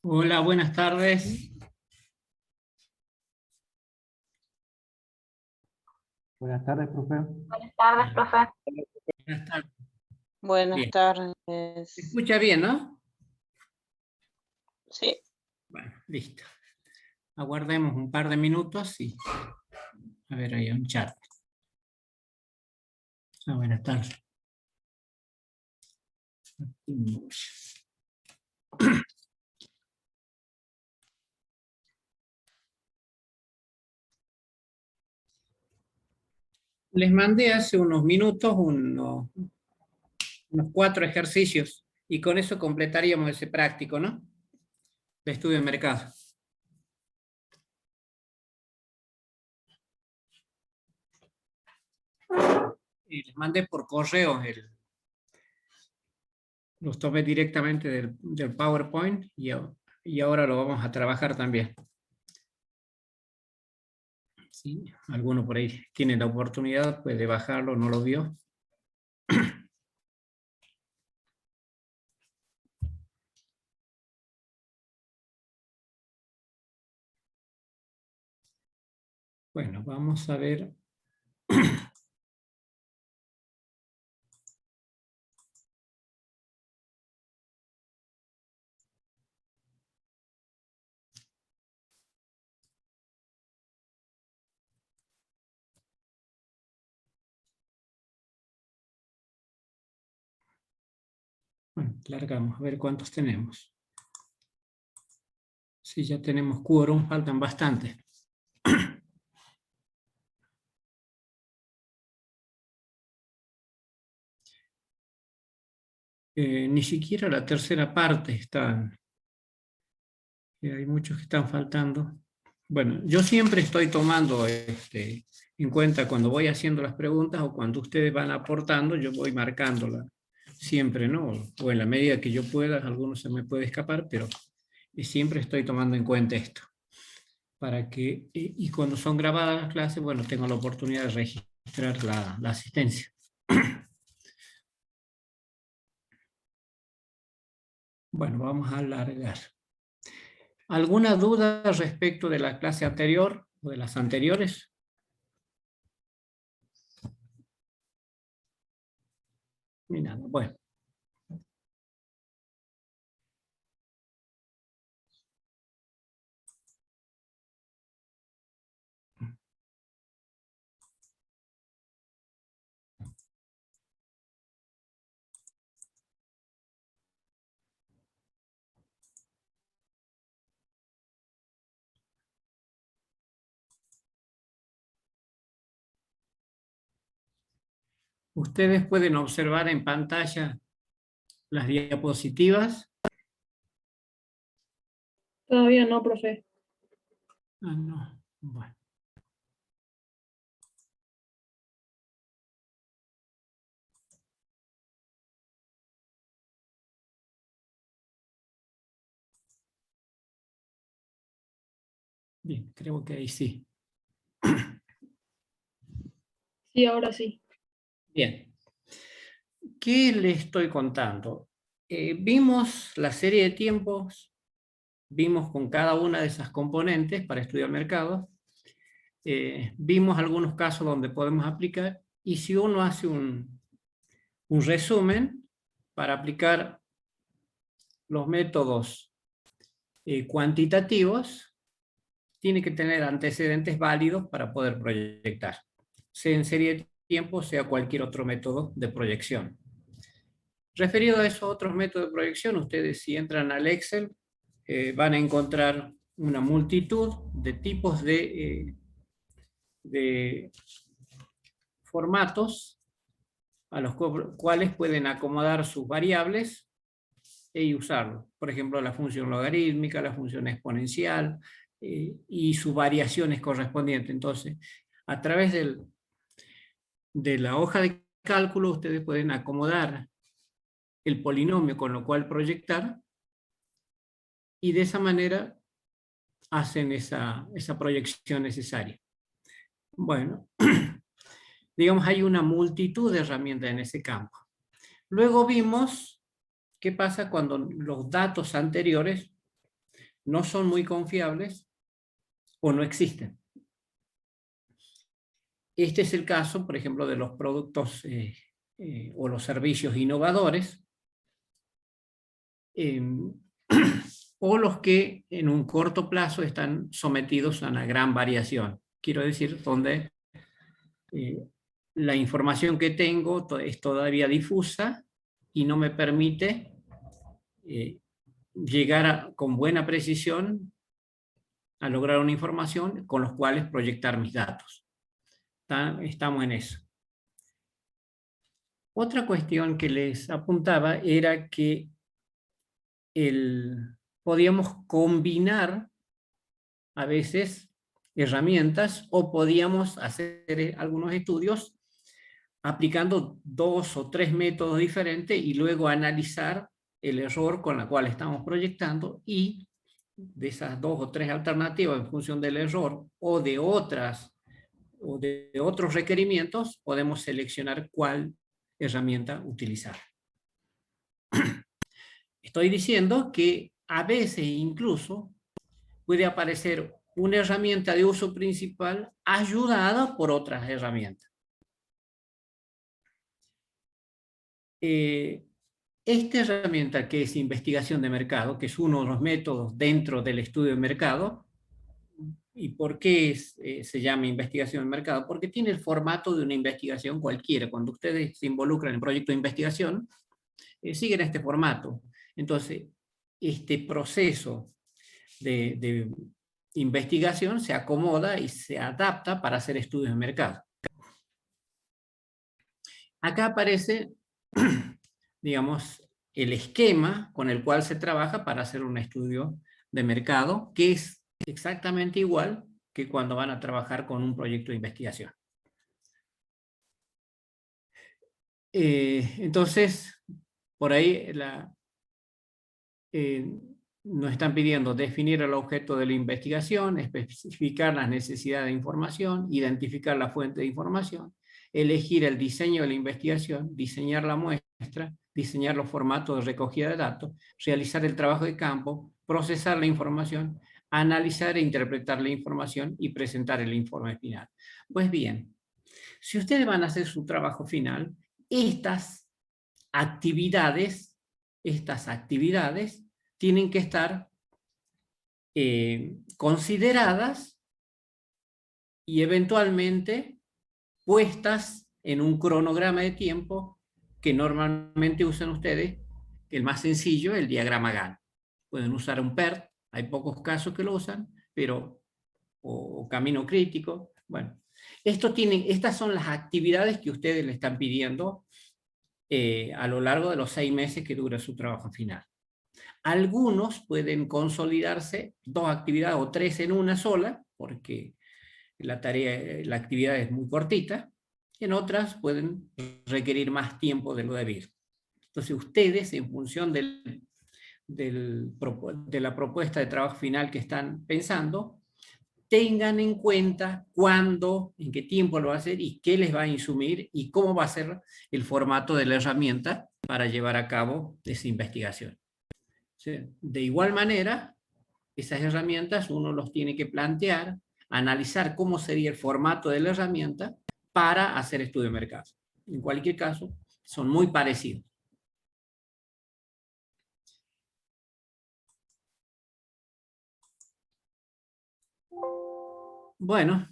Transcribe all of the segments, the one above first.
Hola, buenas tardes. Buenas tardes, profe. Buenas tardes, profe. Buenas tardes. Buenas Bien. tardes. ¿Se escucha bien, no? Sí. Bueno, listo. Aguardemos un par de minutos y... A ver, hay un chat. Buenas tardes. Les mandé hace unos minutos unos 4 ejercicios y con eso completaríamos ese práctico, ¿no? De estudio de mercado. Y les mandé por correo, los tomé directamente del PowerPoint y ahora lo vamos a trabajar también. ¿Sí? Alguno por ahí tiene la oportunidad, puede bajarlo, no lo vio. Bueno, vamos a ver. Bueno, largamos, a ver cuántos tenemos. Sí, ya tenemos quórum, faltan bastantes. Ni siquiera la tercera parte está. Hay muchos que están faltando. Bueno, yo siempre estoy tomando en cuenta cuando voy haciendo las preguntas o cuando ustedes van aportando, yo voy marcándola siempre, ¿no? O en la medida que yo pueda, algunos se me puede escapar, pero siempre estoy tomando en cuenta esto. Para que, y cuando son grabadas las clases, bueno, tengo la oportunidad de registrar la asistencia. Bueno, vamos a alargar. ¿Alguna duda respecto de la clase anterior o de las anteriores? Ni nada, bueno. Ustedes pueden observar en pantalla las diapositivas. Todavía no, profe. Ah, no, bueno. Bien, creo que ahí sí. Sí, ahora sí. Bien. ¿Qué les estoy contando? Vimos la serie de tiempos, vimos con cada una de esas componentes para estudiar mercados, vimos algunos casos donde podemos aplicar, y si uno hace un resumen para aplicar los métodos cuantitativos, tiene que tener antecedentes válidos para poder proyectar, sea en serie de tiempo, sea cualquier otro método de proyección. Referido a esos otros métodos de proyección, ustedes si entran al Excel, van a encontrar una multitud de tipos de formatos a los cuales pueden acomodar sus variables y usarlo. Por ejemplo, la función logarítmica, la función exponencial y sus variaciones correspondientes. Entonces, a través de la hoja de cálculo, ustedes pueden acomodar el polinomio con lo cual proyectar, y de esa manera hacen esa proyección necesaria. Bueno, digamos, hay una multitud de herramientas en ese campo. Luego vimos qué pasa cuando los datos anteriores no son muy confiables o no existen. Este es el caso, por ejemplo, de los productos o los servicios innovadores, o los que en un corto plazo están sometidos a una gran variación. Quiero decir, donde la información que tengo es todavía difusa y no me permite llegar con buena precisión a lograr una información con los cuales proyectar mis datos. Estamos en eso. Otra cuestión que les apuntaba era que podíamos combinar a veces herramientas o podíamos hacer algunos estudios aplicando 2 o 3 métodos diferentes y luego analizar el error con la cual estamos proyectando, y de esas 2 o 3 alternativas en función del error o de otros requerimientos podemos seleccionar cuál herramienta utilizar. Estoy diciendo que a veces incluso puede aparecer una herramienta de uso principal ayudada por otras herramientas. Esta herramienta, que es investigación de mercado, que es uno de los métodos dentro del estudio de mercado, ¿y por qué se llama investigación de mercado? Porque tiene el formato de una investigación cualquiera. Cuando ustedes se involucran en proyectos de investigación, siguen este formato. Entonces, este proceso de investigación se acomoda y se adapta para hacer estudios de mercado. Acá aparece, digamos, el esquema con el cual se trabaja para hacer un estudio de mercado, que es exactamente igual que cuando van a trabajar con un proyecto de investigación. Entonces, por ahí nos están pidiendo definir el objeto de la investigación, especificar las necesidades de información, identificar la fuente de información, elegir el diseño de la investigación, diseñar la muestra, diseñar los formatos de recogida de datos, realizar el trabajo de campo, procesar la información, analizar e interpretar la información y presentar el informe final. Pues bien, si ustedes van a hacer su trabajo final, estas actividades tienen que estar consideradas y eventualmente puestas en un cronograma de tiempo que normalmente usan ustedes, el más sencillo, el diagrama Gantt. Pueden usar un PERT, hay pocos casos que lo usan, pero, o camino crítico. Bueno, estas son las actividades que ustedes le están pidiendo a lo largo de los 6 meses que dura su trabajo final. Algunos pueden consolidarse 2 actividades o 3 en una sola, porque la actividad es muy cortita. En otras pueden requerir más tiempo de lo debido. Entonces ustedes, en función de la propuesta de trabajo final que están pensando, tengan en cuenta cuándo, en qué tiempo lo va a hacer y qué les va a insumir y cómo va a ser el formato de la herramienta para llevar a cabo esa investigación. De igual manera, esas herramientas uno los tiene que plantear, analizar cómo sería el formato de la herramienta para hacer estudio de mercado. En cualquier caso, son muy parecidos. Bueno,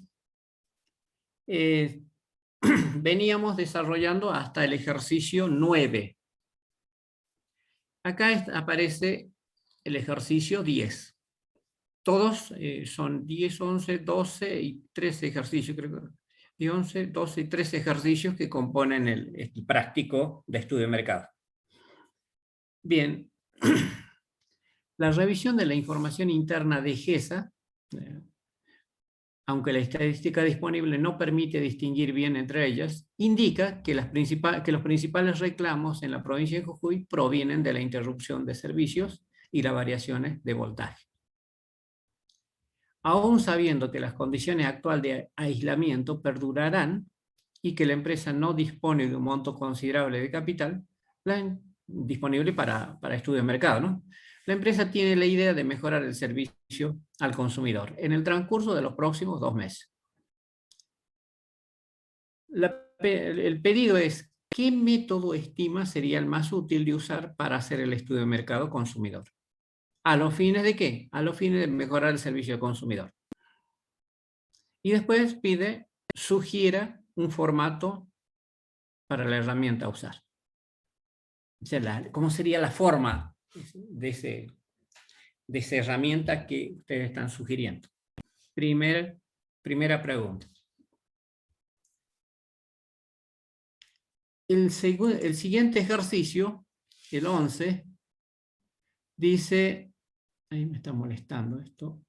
veníamos desarrollando hasta el ejercicio 9. Acá aparece el ejercicio 10. Todos son 10, 11, 12 y 13 ejercicios, creo que 11, 12 y 13 ejercicios que componen el práctico de estudio de mercado. Bien, la revisión de la información interna de GESA, aunque la estadística disponible no permite distinguir bien entre ellas, indica que los principales reclamos en la provincia de Jujuy provienen de la interrupción de servicios y las variaciones de voltaje. Aún sabiendo que las condiciones actuales de aislamiento perdurarán y que la empresa no dispone de un monto considerable de capital disponible para estudio de mercado, ¿no? La empresa tiene la idea de mejorar el servicio al consumidor en el transcurso de los próximos 2 meses. El pedido es: ¿qué método estima sería el más útil de usar para hacer el estudio de mercado consumidor? ¿A los fines de qué? A los fines de mejorar el servicio al consumidor. Y después pide, sugiera un formato para la herramienta a usar. O sea, ¿cómo sería la forma de esa herramienta que ustedes están sugiriendo? Primera pregunta. El siguiente ejercicio, el 11, dice, ahí me está molestando esto.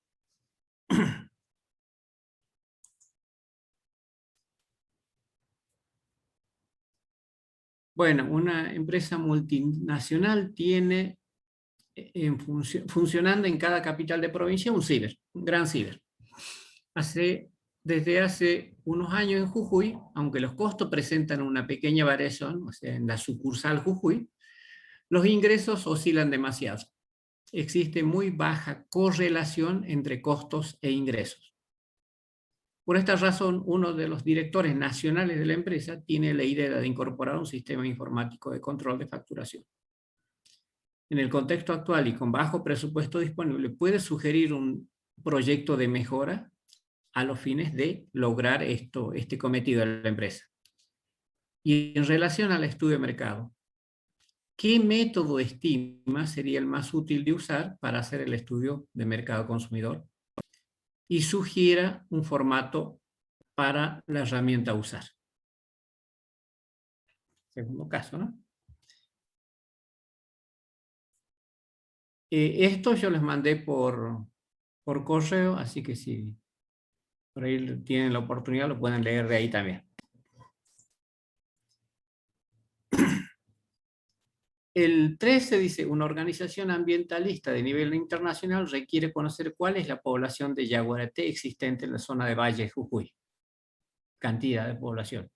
Bueno, una empresa multinacional tiene funcionando en cada capital de provincia un gran ciber. Desde hace unos años en Jujuy, aunque los costos presentan una pequeña variación, o sea, en la sucursal Jujuy, los ingresos oscilan demasiado. Existe muy baja correlación entre costos e ingresos. Por esta razón, uno de los directores nacionales de la empresa tiene la idea de incorporar un sistema informático de control de facturación. En el contexto actual y con bajo presupuesto disponible, puede sugerir un proyecto de mejora a los fines de lograr este cometido de la empresa. Y en relación al estudio de mercado, ¿qué método estima sería el más útil de usar para hacer el estudio de mercado consumidor? Y sugiera un formato para la herramienta a usar. Segundo caso, ¿no? Esto yo les mandé por correo, así que si por ahí tienen la oportunidad, lo pueden leer de ahí también. El 13 dice, una organización ambientalista de nivel internacional requiere conocer cuál es la población de yaguareté existente en la zona de Valle Jujuy. Cantidad de población.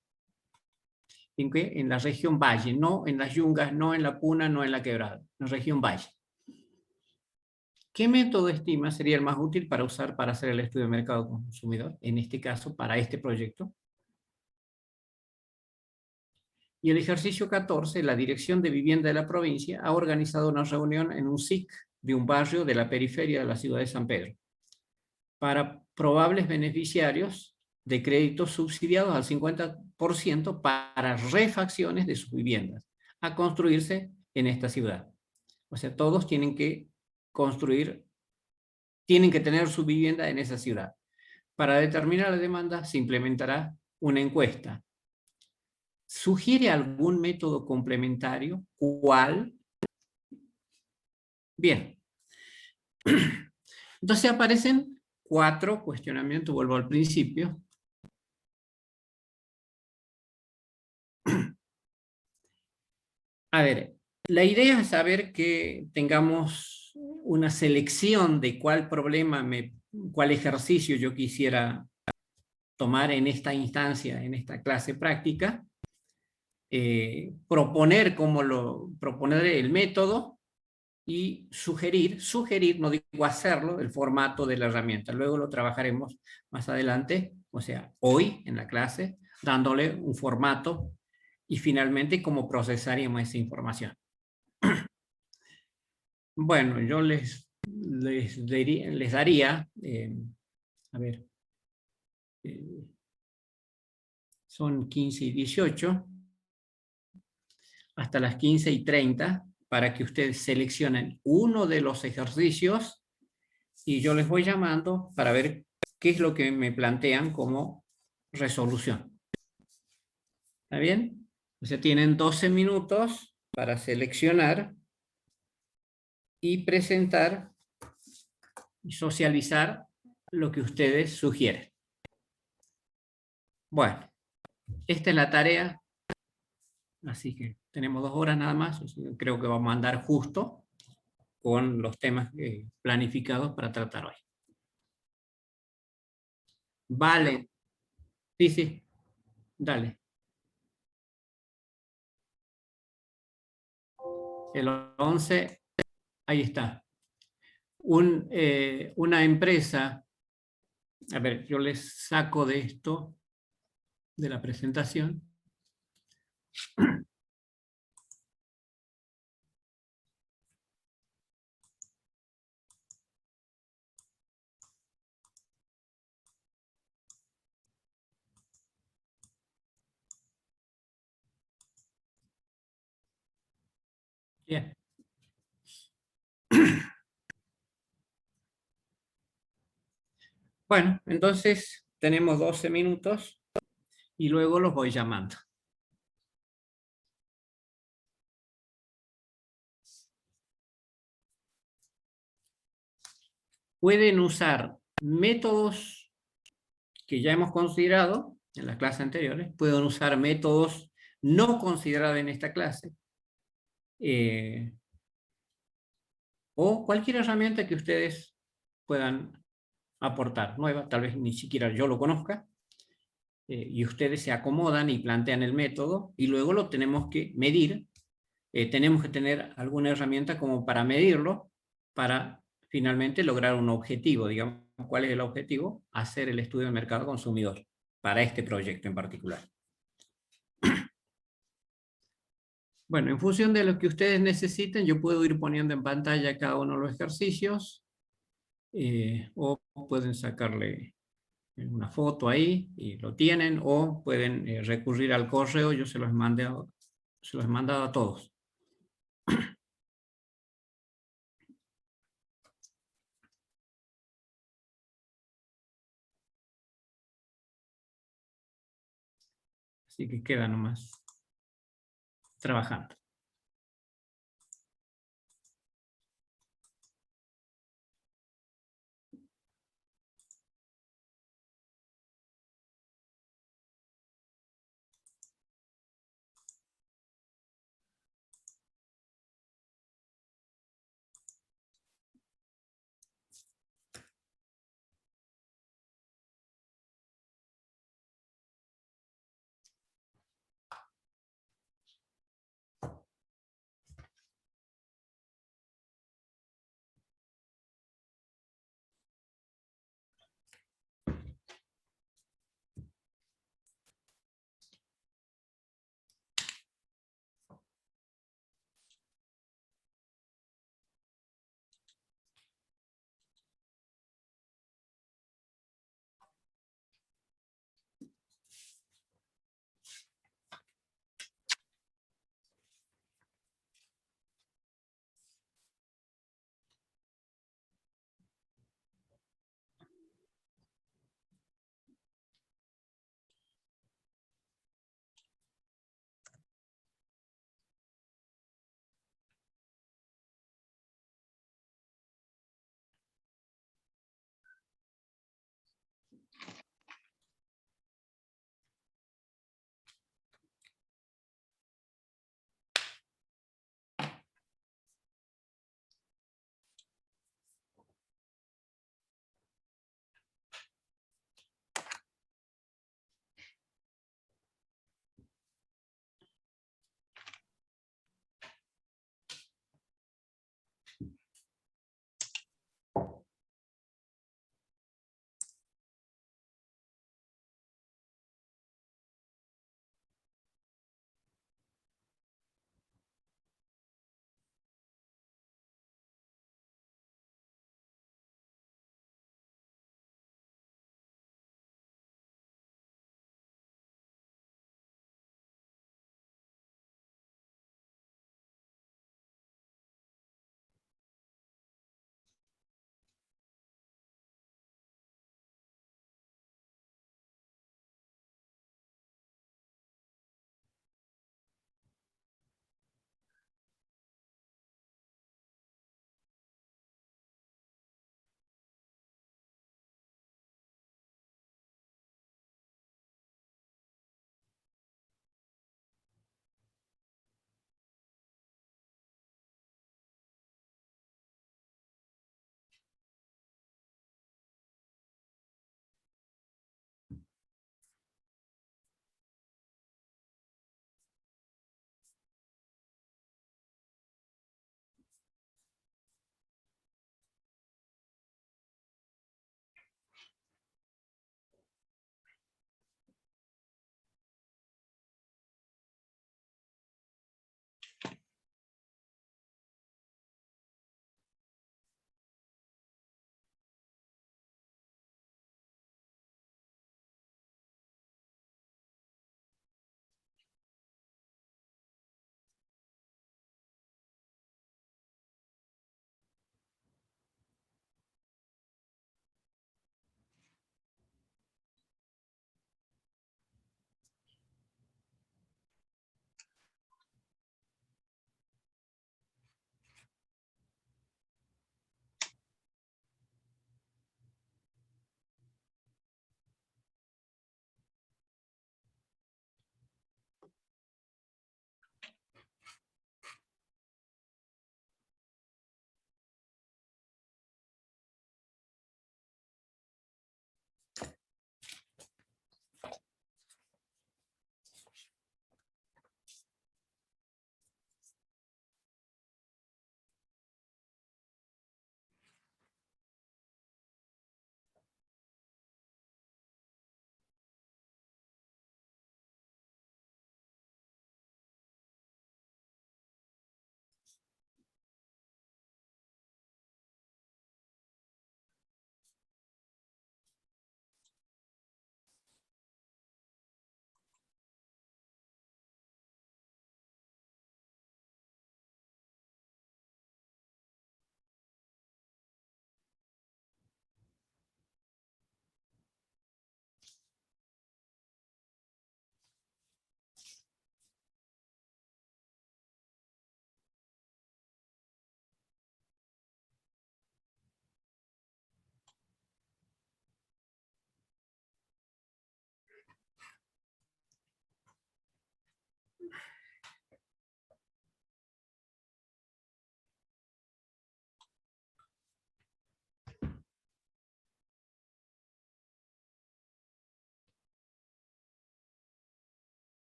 ¿En qué? En la región Valle, no en las yungas, no en la Puna, no en la Quebrada, en la región Valle. ¿Qué método estima sería el más útil para usar para hacer el estudio de mercado consumidor? En este caso, para este proyecto. Y el ejercicio 14, la Dirección de Vivienda de la provincia ha organizado una reunión en un SIC de un barrio de la periferia de la ciudad de San Pedro para probables beneficiarios de créditos subsidiados al 50% para refacciones de sus viviendas a construirse en esta ciudad. O sea, todos tienen que construir, tienen que tener su vivienda en esa ciudad. Para determinar la demanda se implementará una encuesta. ¿Sugiere algún método complementario? ¿Cuál? Bien. Entonces aparecen 4 cuestionamientos, vuelvo al principio. A ver, la idea es saber que tengamos una selección de cuál problema, cuál ejercicio yo quisiera tomar en esta instancia, en esta clase práctica, proponer el método y sugerir, no digo hacerlo, el formato de la herramienta. Luego lo trabajaremos más adelante, o sea, hoy en la clase, dándole un formato y finalmente cómo procesaríamos esa información. Bueno, yo les daría, a ver, son 15 y 18, hasta las 15:30, para que ustedes seleccionen uno de los ejercicios y yo les voy llamando para ver qué es lo que me plantean como resolución. ¿Está bien? O sea, tienen 12 minutos para seleccionar y presentar y socializar lo que ustedes sugieren. Bueno, esta es la tarea, así que tenemos 2 horas nada más, creo que vamos a andar justo con los temas planificados para tratar hoy. Vale, sí, dale. El 11, ahí está. Una empresa, a ver, yo les saco de esto, de la presentación. Bien. Bueno, entonces tenemos 12 minutos y luego los voy llamando. Pueden usar métodos que ya hemos considerado en las clases anteriores, pueden usar métodos no considerados en esta clase, o cualquier herramienta que ustedes puedan aportar, nueva, tal vez ni siquiera yo lo conozca, y ustedes se acomodan y plantean el método, y luego lo tenemos que medir. Tenemos que tener alguna herramienta como para medirlo, para finalmente lograr un objetivo. Digamos, ¿cuál es el objetivo? Hacer el estudio del mercado consumidor, para este proyecto en particular. Bueno, en función de lo que ustedes necesiten, yo puedo ir poniendo en pantalla cada uno de los ejercicios, o pueden sacarle una foto ahí y lo tienen, o pueden recurrir al correo, yo se los he mandado a todos. Así que queda nomás trabajando.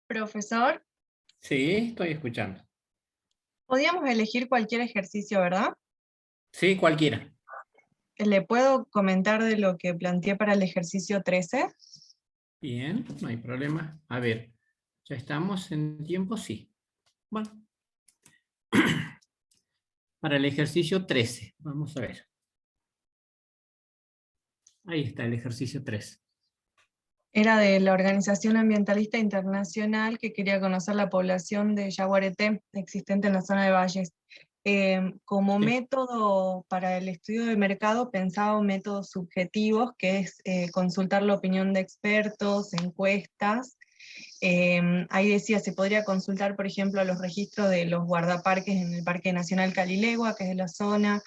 Profesor, Sí, estoy escuchando. podíamos elegir cualquier ejercicio, ¿verdad? Sí, cualquiera. ¿Le puedo comentar de lo que planteé para el ejercicio 13? Bien, no hay problema. A ver, ¿ya estamos en tiempo? Sí. Bueno, para el ejercicio 13, vamos a ver. Ahí está el ejercicio 13. Era de la Organización Ambientalista Internacional que quería conocer la población de yaguareté existente en la zona de Valles. Como Sí. método para el estudio de mercado pensaba en métodos subjetivos, que es consultar la opinión de expertos, encuestas. Ahí decía, se podría consultar, por ejemplo, los registros de los guardaparques en el Parque Nacional Calilegua, que es de la zona,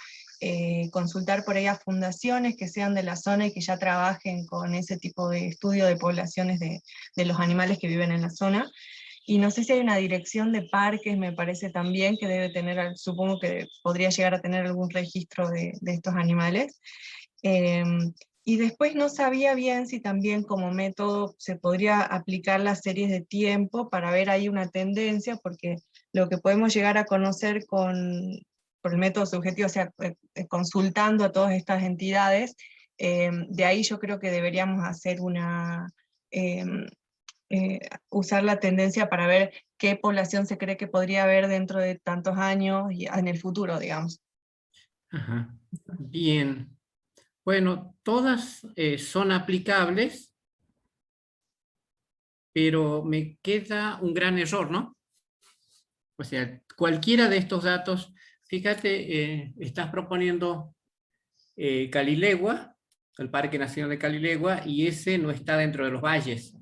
consultar por ahí a fundaciones que sean de la zona y que ya trabajen con ese tipo de estudio de poblaciones de los animales que viven en la zona. Y no sé si hay una dirección de parques, me parece también que debe tener, supongo que podría llegar a tener algún registro de estos animales. Y después no sabía bien si también como método se podría aplicar las series de tiempo para ver ahí una tendencia, porque lo que podemos llegar a conocer por el método subjetivo, o sea, consultando a todas estas entidades, de ahí yo creo que deberíamos hacer usar la tendencia para ver qué población se cree que podría haber dentro de tantos años y en el futuro, digamos. Ajá. Bien. Bueno, todas son aplicables, pero me queda un gran error, ¿no? O sea, cualquiera de estos datos, fíjate, estás proponiendo Calilegua, el Parque Nacional de Calilegua, y ese no está dentro de los valles.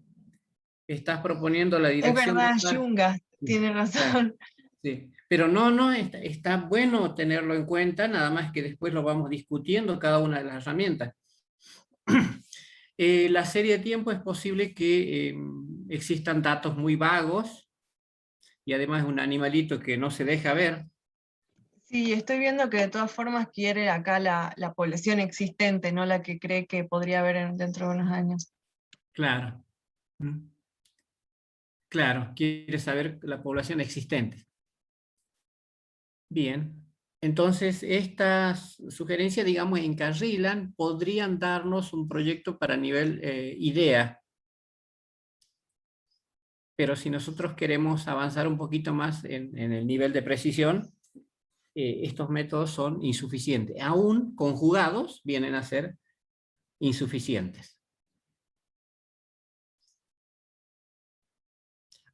Estás proponiendo la Es dirección del verdad, parque. Yunga, tiene Claro, razón. sí. Pero no, está bueno tenerlo en cuenta, nada más que después lo vamos discutiendo cada una de las herramientas. La serie de tiempo es posible que existan datos muy vagos y además un animalito que no se deja ver. Sí, estoy viendo que de todas formas quiere acá la población existente, no la que cree que podría haber dentro de unos años. Claro. ¿Mm? Claro, quiere saber la población existente. Bien. Entonces, estas sugerencias, digamos, encarrilan, podrían darnos un proyecto para nivel idea. Pero si nosotros queremos avanzar un poquito más en el nivel de precisión, estos métodos son insuficientes. Aún conjugados vienen a ser insuficientes.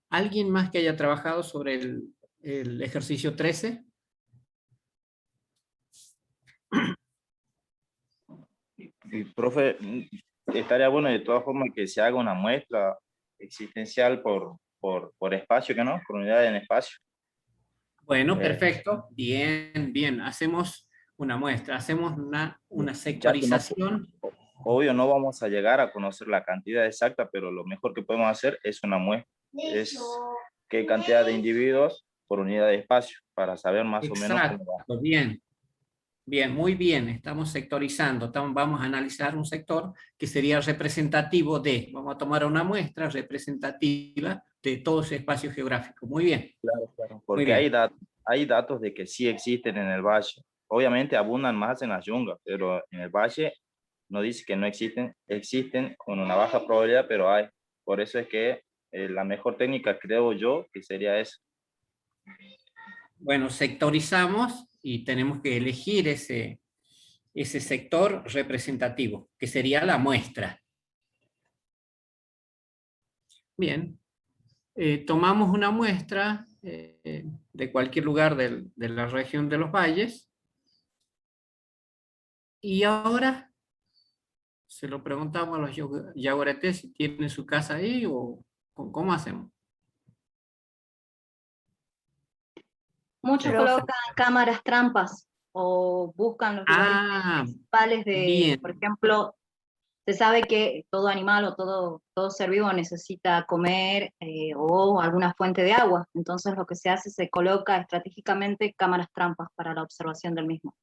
¿Alguien más que haya trabajado sobre el ejercicio 13? Y, profe, estaría bueno de todas formas que se haga una muestra existencial por espacio, ¿que no? Por unidad en espacio. Bueno, perfecto. Bien, bien. Hacemos una muestra, hacemos una Ya que sectorización. obvio no vamos a llegar a conocer la cantidad exacta, pero lo mejor que podemos hacer es una muestra, es qué cantidad de individuos por unidad de espacio, para saber más o menos cómo va. Exacto, bien. Bien, muy bien, estamos sectorizando, vamos a analizar un sector que sería representativo vamos a tomar una muestra representativa de todo ese espacio geográfico. Muy bien, Claro, muy porque bien. hay datos de que sí existen en el valle. Obviamente abundan más en las yungas, pero en el valle no dice que no existen, existen con una baja probabilidad, pero hay. Por eso es que la mejor técnica, creo yo, que sería esa. Bueno, sectorizamos y tenemos que elegir ese sector representativo, que sería la muestra. Bien, tomamos una muestra de cualquier lugar de la región de los valles y ahora se lo preguntamos a los yaguaretés si tienen su casa ahí o cómo hacemos. Muchos colocan cámaras trampas o buscan los lugares principales bien. por ejemplo, se sabe que todo animal o todo ser vivo necesita comer o alguna fuente de agua, entonces lo que se hace se coloca estratégicamente cámaras trampas para la observación del mismo.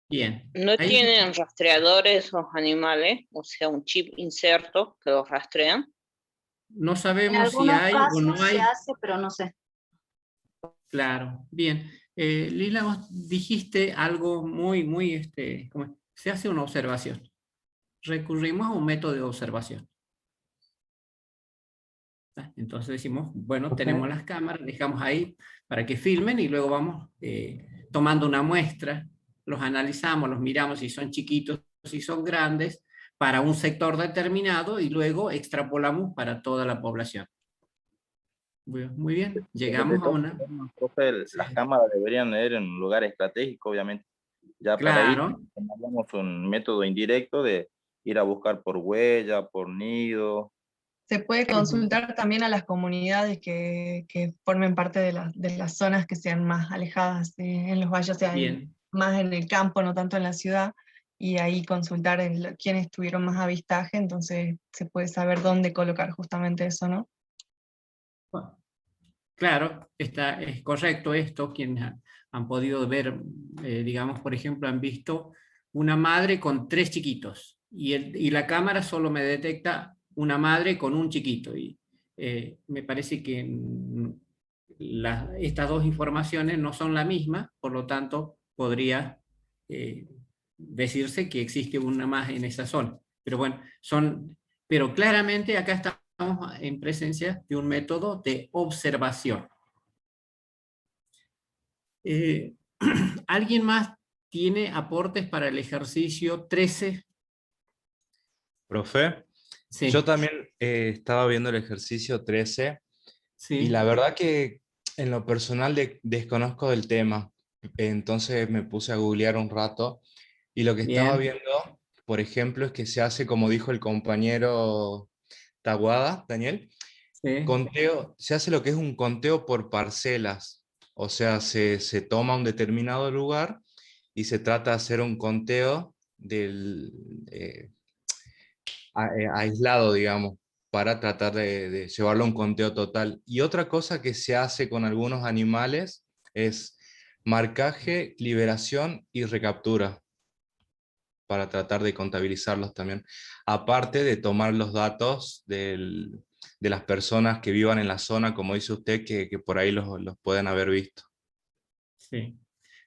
Bien. ¿No Ahí tienen rastreadores los animales? O sea, un chip inserto que los rastrean. no En sabemos si algunos hay o no casos hay. se hace, pero no sé. Claro, bien. Lila, vos dijiste algo muy, se hace una observación. Recurrimos a un método de observación. Entonces decimos, bueno, tenemos las cámaras, dejamos ahí para que filmen y luego vamos tomando una muestra, los analizamos, los miramos si son chiquitos, si son grandes, para un sector determinado y luego extrapolamos para toda la población. Muy bien, llegamos a una... Profe, las cámaras deberían ir en un lugar estratégico, obviamente. Ya para ahí Claro. tomamos un método indirecto de ir a buscar por huella, por nido. Se puede consultar también a las comunidades que formen parte de las zonas que sean más alejadas en los valles, o sea, más en el campo, no tanto en la ciudad, y ahí consultar quiénes tuvieron más avistaje, entonces se puede saber dónde colocar justamente eso, ¿no? Claro, es correcto esto, quienes han podido ver, digamos, por ejemplo, han visto una madre con 3 chiquitos, y la cámara solo me detecta una madre con un chiquito, y me parece que estas dos informaciones no son la misma, por lo tanto, podría decirse que existe una más en esa zona. Pero bueno, pero claramente acá estamos en presencia de un método de observación. ¿Alguien más tiene aportes para el ejercicio 13? Profe, Sí. yo también estaba viendo el ejercicio 13 Sí. y la verdad que en lo personal desconozco del tema, entonces me puse a googlear un rato y lo que estaba viendo, por ejemplo, es que se hace, como dijo el compañero Taboada, Daniel, se hace lo que es un conteo por parcelas, o sea, se toma un determinado lugar y se trata de hacer un conteo aislado, digamos, para tratar de llevarlo a un conteo total. Y otra cosa que se hace con algunos animales es marcaje, liberación y recaptura, para tratar de contabilizarlos también. Aparte de tomar los datos de las personas que vivan en la zona, como dice usted, que por ahí los pueden haber visto. Sí.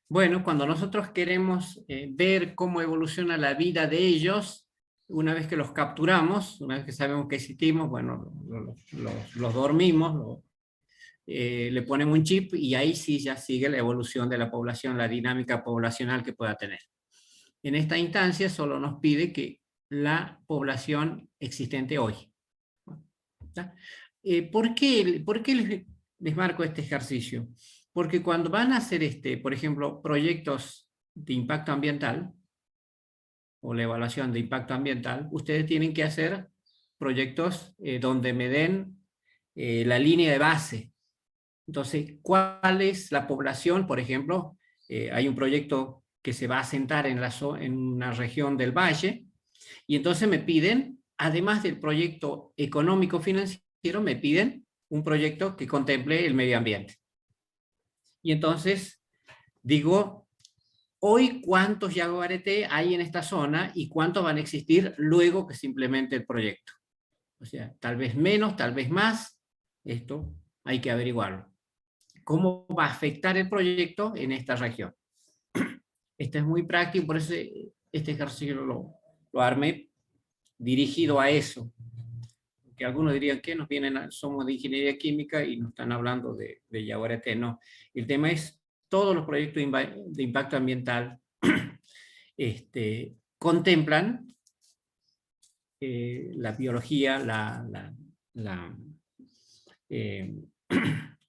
Bueno, cuando nosotros queremos ver cómo evoluciona la vida de ellos, una vez que los capturamos, una vez que sabemos que existimos, bueno, los dormimos, le ponemos un chip y ahí sí ya sigue la evolución de la población, la dinámica poblacional que pueda tener. En esta instancia solo nos pide que la población existente hoy. ¿Por qué les marco este ejercicio? Porque cuando van a hacer, por ejemplo, proyectos de impacto ambiental, o la evaluación de impacto ambiental, ustedes tienen que hacer proyectos donde me den la línea de base, Entonces, ¿cuál es la población? Por ejemplo, hay un proyecto que se va a asentar en una región del valle, y entonces me piden, además del proyecto económico financiero, me piden un proyecto que contemple el medio ambiente. Y entonces digo, hoy cuántos yaguareté hay en esta zona y cuántos van a existir luego que se implemente el proyecto. O sea, tal vez menos, tal vez más, esto hay que averiguarlo. ¿Cómo va a afectar el proyecto en esta región? Esto es muy práctico, por eso este ejercicio lo armé dirigido a eso. Que algunos dirían que nos vienen, somos de ingeniería química y nos están hablando de yaguareté. No, el tema es todos los proyectos de impacto ambiental contemplan la biología,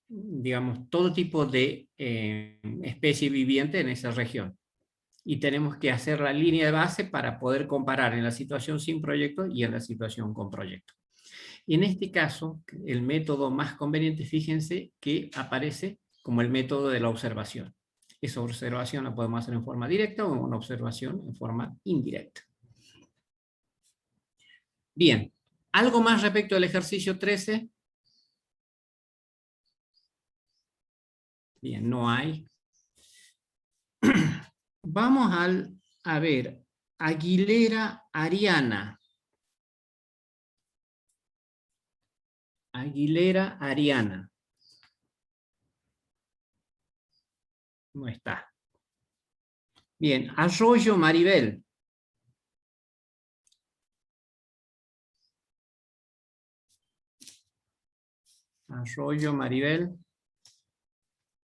digamos, todo tipo de especie viviente en esa región. Y tenemos que hacer la línea de base para poder comparar en la situación sin proyecto y en la situación con proyecto. Y en este caso, el método más conveniente, fíjense que aparece como el método de la observación. Esa observación la podemos hacer en forma directa o una observación en forma indirecta. Bien, ¿algo más respecto al ejercicio 13? Bien, no hay. Vamos a ver, Aguilera Ariana. Aguilera Ariana. No está. Bien, Arroyo Maribel. Arroyo Maribel.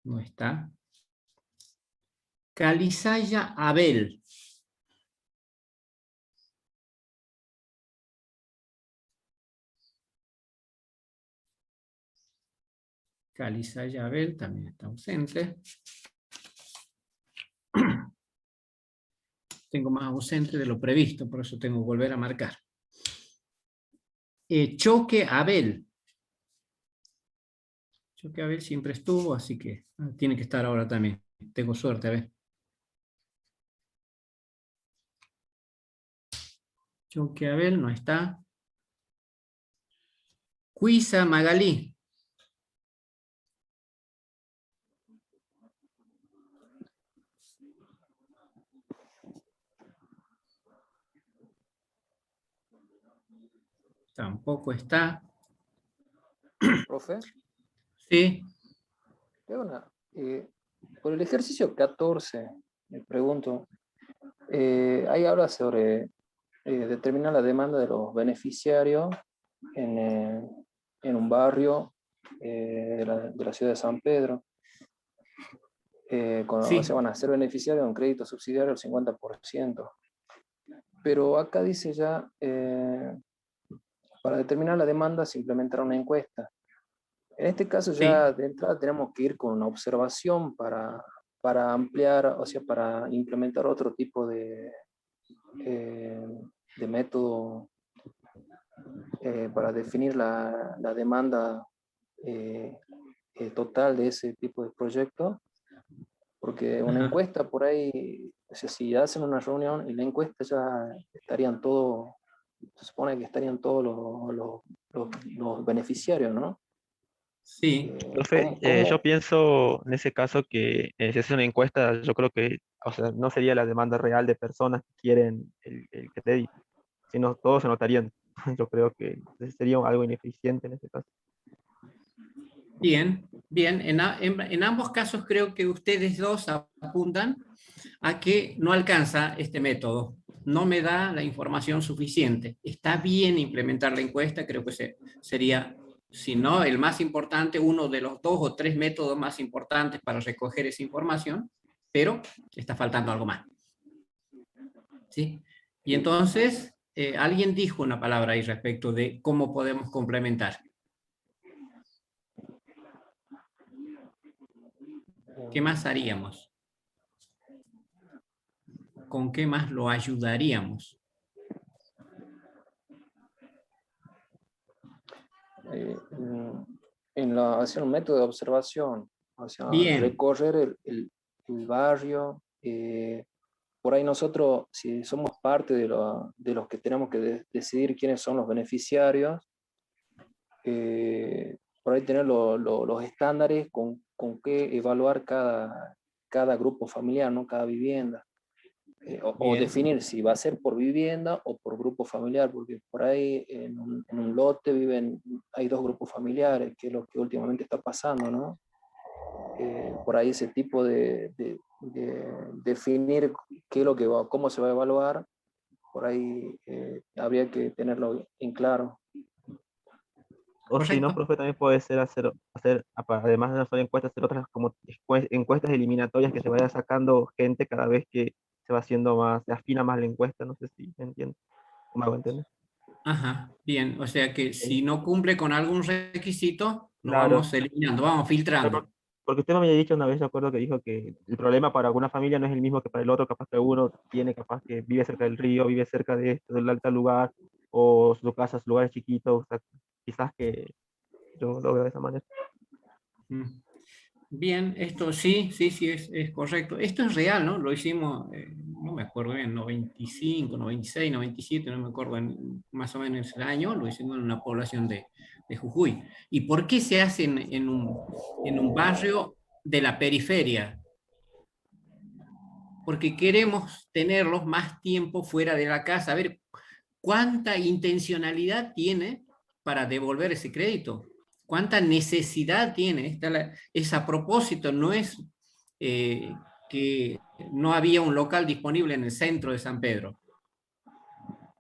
No está. Calizaya Abel. Calizaya Abel también está ausente. Tengo más ausente de lo previsto, por eso tengo que volver a marcar. Choque Abel. Choque Abel siempre estuvo, así que tiene que estar ahora también. Tengo suerte, a ver. Choque Abel no está. Cuisa Magalí. Tampoco está. Profe, Sí. por el ejercicio 14, me pregunto, ahí habla sobre determinar la demanda de los beneficiarios en un barrio de la ciudad de San Pedro. Sí. O sea, van a ser beneficiarios de un crédito subsidiario del 50%. Pero acá dice ya, para determinar la demanda se implementará una encuesta. En este caso ya de entrada tenemos que ir con una observación para ampliar, o sea, para implementar otro tipo de método para definir la demanda total de ese tipo de proyecto. Porque una encuesta por ahí, o sea, si hacen una reunión y la encuesta ya estarían todos, se supone que estarían todos los beneficiarios, ¿no? Sí. Profe, yo pienso en ese caso que si es una encuesta, yo creo que, o sea, no sería la demanda real de personas que quieren el crédito, sino todos se notarían. Yo creo que sería algo ineficiente en ese caso. Bien, bien. En ambos casos creo que ustedes dos apuntan a que no alcanza este método. No me da la información suficiente. Está bien implementar la encuesta, creo que sería, si no el más importante, uno de los 2 o 3 métodos más importantes para recoger esa información, pero está faltando algo más. ¿Sí? Y entonces, alguien dijo una palabra ahí respecto de cómo podemos complementar. ¿Qué más haríamos? ¿Con qué más lo ayudaríamos? hacia un método de observación, hacia Bien. recorrer el barrio. Por ahí nosotros, si somos parte de los que tenemos que decidir quiénes son los beneficiarios, por ahí tener los estándares con qué evaluar cada grupo familiar, ¿no? Cada vivienda. O definir si va a ser por vivienda o por grupo familiar, porque por ahí en un lote hay 2 grupos familiares, que es lo que últimamente está pasando, ¿no? Por ahí ese tipo de definir qué es lo que cómo se va a evaluar, por ahí habría que tenerlo en claro. O si no, profe, también puede ser hacer, además de hacer encuestas, hacer otras como encuestas eliminatorias que se vaya sacando gente cada vez que se va haciendo más, se afina más la encuesta, no sé si me entiendo. ¿Cómo hago entender? Ajá, bien. O sea que si no cumple con algún requisito, lo Claro. vamos eliminando, vamos filtrando. Porque usted me había dicho una vez, yo acuerdo que dijo que el problema para alguna familia no es el mismo que para el otro, capaz que uno capaz que vive cerca del río, vive cerca de esto, del alto lugar, o su casa, su lugar es chiquito, o sea, quizás que yo lo veo de esa manera. Bien, esto sí es correcto. Esto es real, ¿no? Lo hicimos, no me acuerdo bien, 95, 96, 97, no me acuerdo más o menos el año, lo hicimos en una población de Jujuy. ¿Y por qué se hace en un barrio de la periferia? Porque queremos tenerlos más tiempo fuera de la casa, a ver cuánta intencionalidad tiene para devolver ese crédito. ¿Cuánta necesidad tiene? Es a propósito, no es que no había un local disponible en el centro de San Pedro.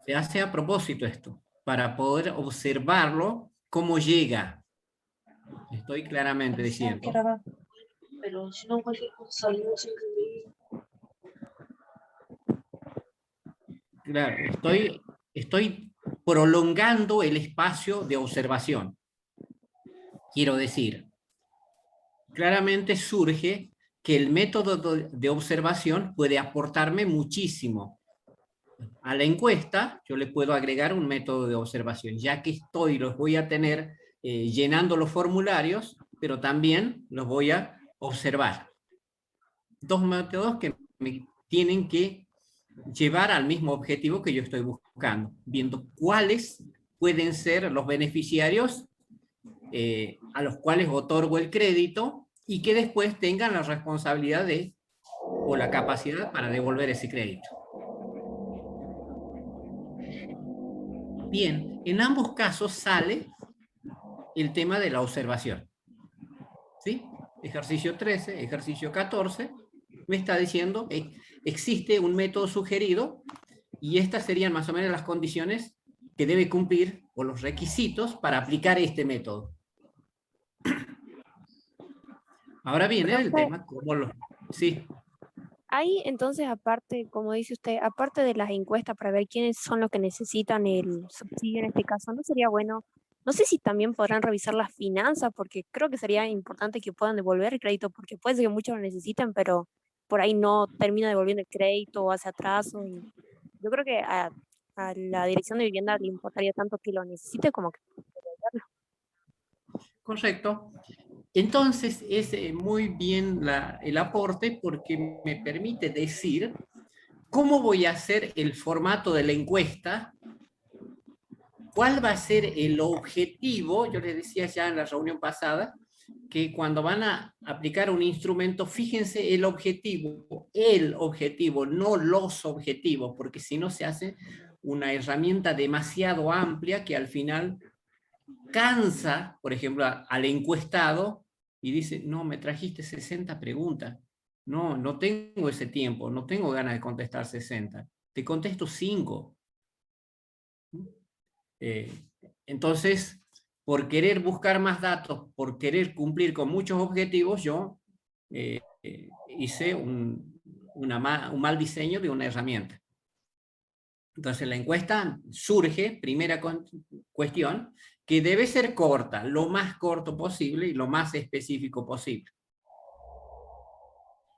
Se hace a propósito esto, para poder observarlo cómo llega. Estoy claramente diciendo. Pero si no, cualquier cosa salió siempre. Claro, estoy prolongando el espacio de observación. Quiero decir, claramente surge que el método de observación puede aportarme muchísimo. A la encuesta yo le puedo agregar un método de observación, ya que los voy a tener llenando los formularios, pero también los voy a observar. 2 métodos que me tienen que llevar al mismo objetivo que yo estoy buscando, viendo cuáles pueden ser los beneficiarios a los cuales otorgo el crédito y que después tengan la responsabilidad o la capacidad para devolver ese crédito. Bien, en ambos casos sale el tema de la observación. ¿Sí? Ejercicio 13, ejercicio 14, me está diciendo que existe un método sugerido y estas serían más o menos las condiciones que debe cumplir o los requisitos para aplicar este método. Ahora viene el tema, sí. Ahí entonces, aparte, como dice usted, aparte de las encuestas para ver quiénes son los que necesitan el subsidio en este caso, ¿no sería bueno? No sé si también podrán revisar las finanzas, porque creo que sería importante que puedan devolver el crédito, porque puede ser que muchos lo necesiten, pero por ahí no termina devolviendo el crédito o hace atraso. Y yo creo que a la Dirección de Vivienda le importaría tanto que lo necesite como que devolverlo. Correcto. Entonces es muy bien el aporte porque me permite decir cómo voy a hacer el formato de la encuesta, cuál va a ser el objetivo. Yo les decía ya en la reunión pasada que cuando van a aplicar un instrumento, fíjense el objetivo, no los objetivos, porque si no se hace una herramienta demasiado amplia que al final cansa, por ejemplo, al encuestado y dice, no, me trajiste 60 preguntas, no tengo ese tiempo, no tengo ganas de contestar 60, te contesto 5. Entonces, por querer buscar más datos, por querer cumplir con muchos objetivos, yo hice un mal diseño de una herramienta. Entonces la encuesta surge, primera cuestión, que debe ser corta, lo más corto posible y lo más específico posible.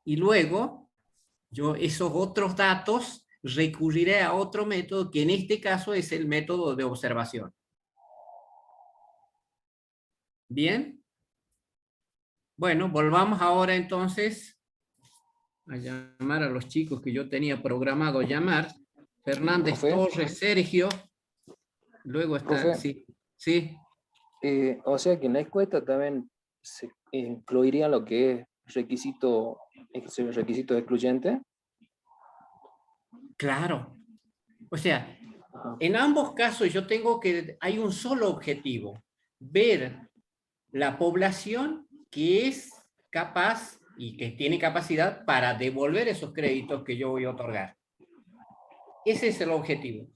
Y luego, yo esos otros datos recurriré a otro método, que en este caso es el método de observación. ¿Bien? Bueno, volvamos ahora entonces a llamar a los chicos que yo tenía programado llamar. Fernández Profe. Torres, Sergio. Luego está, Profe. sí. Sí. O sea que en la encuesta también se incluiría lo que es requisito excluyente. Claro. O sea, Ajá. en ambos casos yo tengo que, hay un solo objetivo, ver la población que es capaz y que tiene capacidad para devolver esos créditos que yo voy a otorgar. Ese es el objetivo.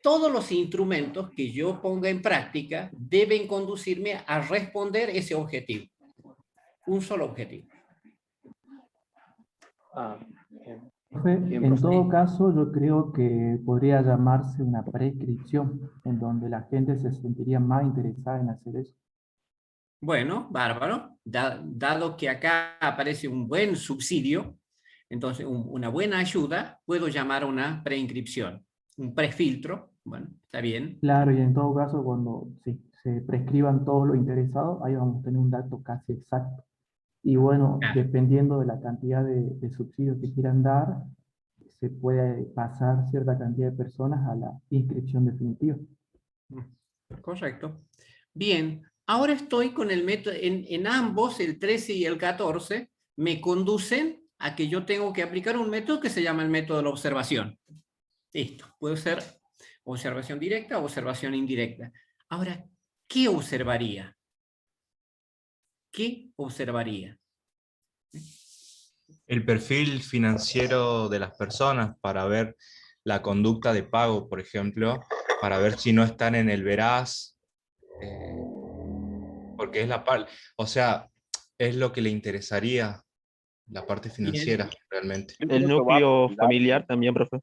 Todos los instrumentos que yo ponga en práctica deben conducirme a responder ese objetivo. Un solo objetivo. Bien. Profe, Bien, en profe. todo caso, yo creo que podría llamarse una prescripción, en donde la gente se sentiría más interesada en hacer eso. Bueno, bárbaro. Dado que acá aparece un buen subsidio, entonces una buena ayuda, puedo llamar a una preinscripción, un prefiltro. Bueno, está bien. Claro, y en todo caso, cuando sí, se prescriban todos los interesados, ahí vamos a tener un dato casi exacto. Y bueno, Claro. dependiendo de la cantidad de subsidios que quieran dar, se puede pasar cierta cantidad de personas a la inscripción definitiva. Correcto. Bien, ahora estoy con el método, en ambos, el 13 y el 14, me conducen a que yo tengo que aplicar un método que se llama el método de la observación. Listo, puede ser observación directa o observación indirecta. Ahora, ¿qué observaría? ¿Qué observaría? El perfil financiero de las personas para ver la conducta de pago, por ejemplo, para ver si no están en el veraz, porque es la parte, o sea, es lo que le interesaría, la parte financiera, Bien. realmente. El núcleo familiar también, profe.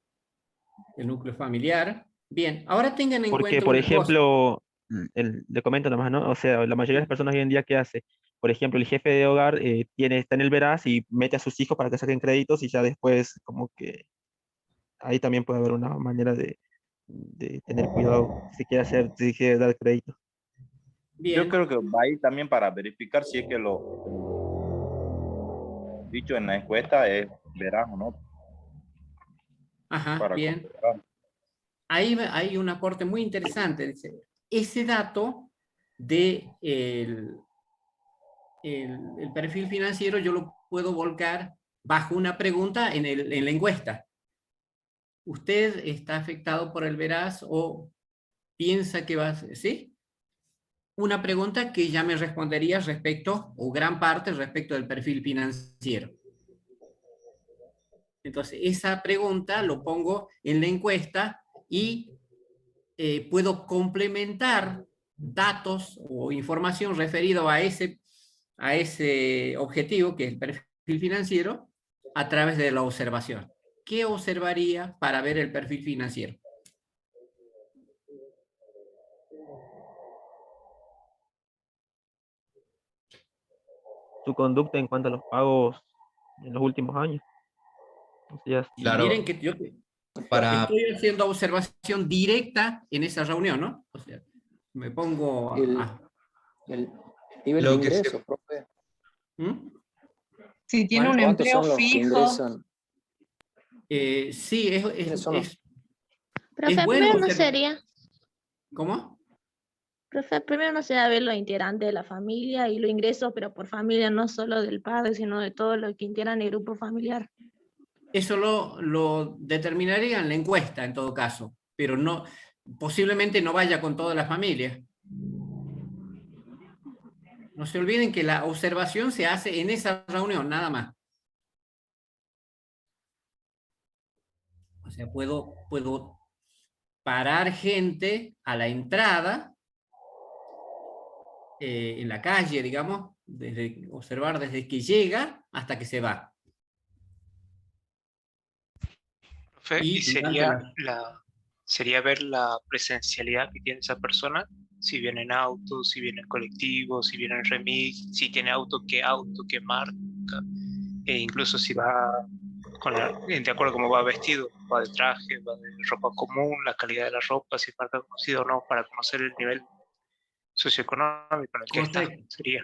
El núcleo familiar. Bien, ahora tengan en Porque, cuenta por una cosa. ejemplo, le comento nomás, ¿no? O sea, la mayoría de las personas hoy en día, ¿qué hace? Por ejemplo, el jefe de hogar está en el veraz y mete a sus hijos para que saquen créditos y ya después, como que ahí también puede haber una manera de tener cuidado si quiere dar crédito. Bien. Yo creo que va a ir también para verificar si es que lo dicho en la encuesta es veraz o no. Ajá, Para bien. comprobar. Ahí hay un aporte muy interesante. Dice, ese dato de el perfil financiero yo lo puedo volcar bajo una pregunta en la encuesta. ¿Usted está afectado por el veraz o piensa que va a ser? ¿Sí? Una pregunta que ya me respondería respecto, o gran parte respecto del perfil financiero. Entonces, esa pregunta lo pongo en la encuesta y puedo complementar datos o información referido a ese objetivo, que es el perfil financiero, a través de la observación. ¿Qué observaría para ver el perfil financiero? Su conducta en cuanto a los pagos en los últimos años. O sea, si- Claro. Miren que yo Para, estoy haciendo observación directa en esa reunión, ¿no? O sea, me pongo El nivel Lo de que se- ingresos, profe. ¿Mm? Si tiene un ¿Cuántos empleo son los que fijo, ingresan? Sí, ¿Quiénes son los- es Profe, bueno primero no observar. sería, ¿Cómo? profe, primero no sería ver los integrantes de la familia y los ingresos, pero por familia, no solo del padre, sino de todo lo que integran el grupo familiar. Eso lo determinaría en la encuesta, en todo caso, pero no, posiblemente no vaya con toda la familia. No se olviden que la observación se hace en esa reunión, nada más. O sea, puedo parar gente a la entrada, en la calle, digamos, observar desde que llega hasta que se va. Profe, Y y durante sería ver la presencialidad que tiene esa persona, si viene en auto, si viene en colectivo, si viene en remis, si tiene auto, qué marca, e incluso si va de acuerdo a cómo va vestido, va de traje, va de ropa común, la calidad de la ropa, si es marca conocida o no, para conocer el nivel socioeconómico en el que está, Correcto. sería.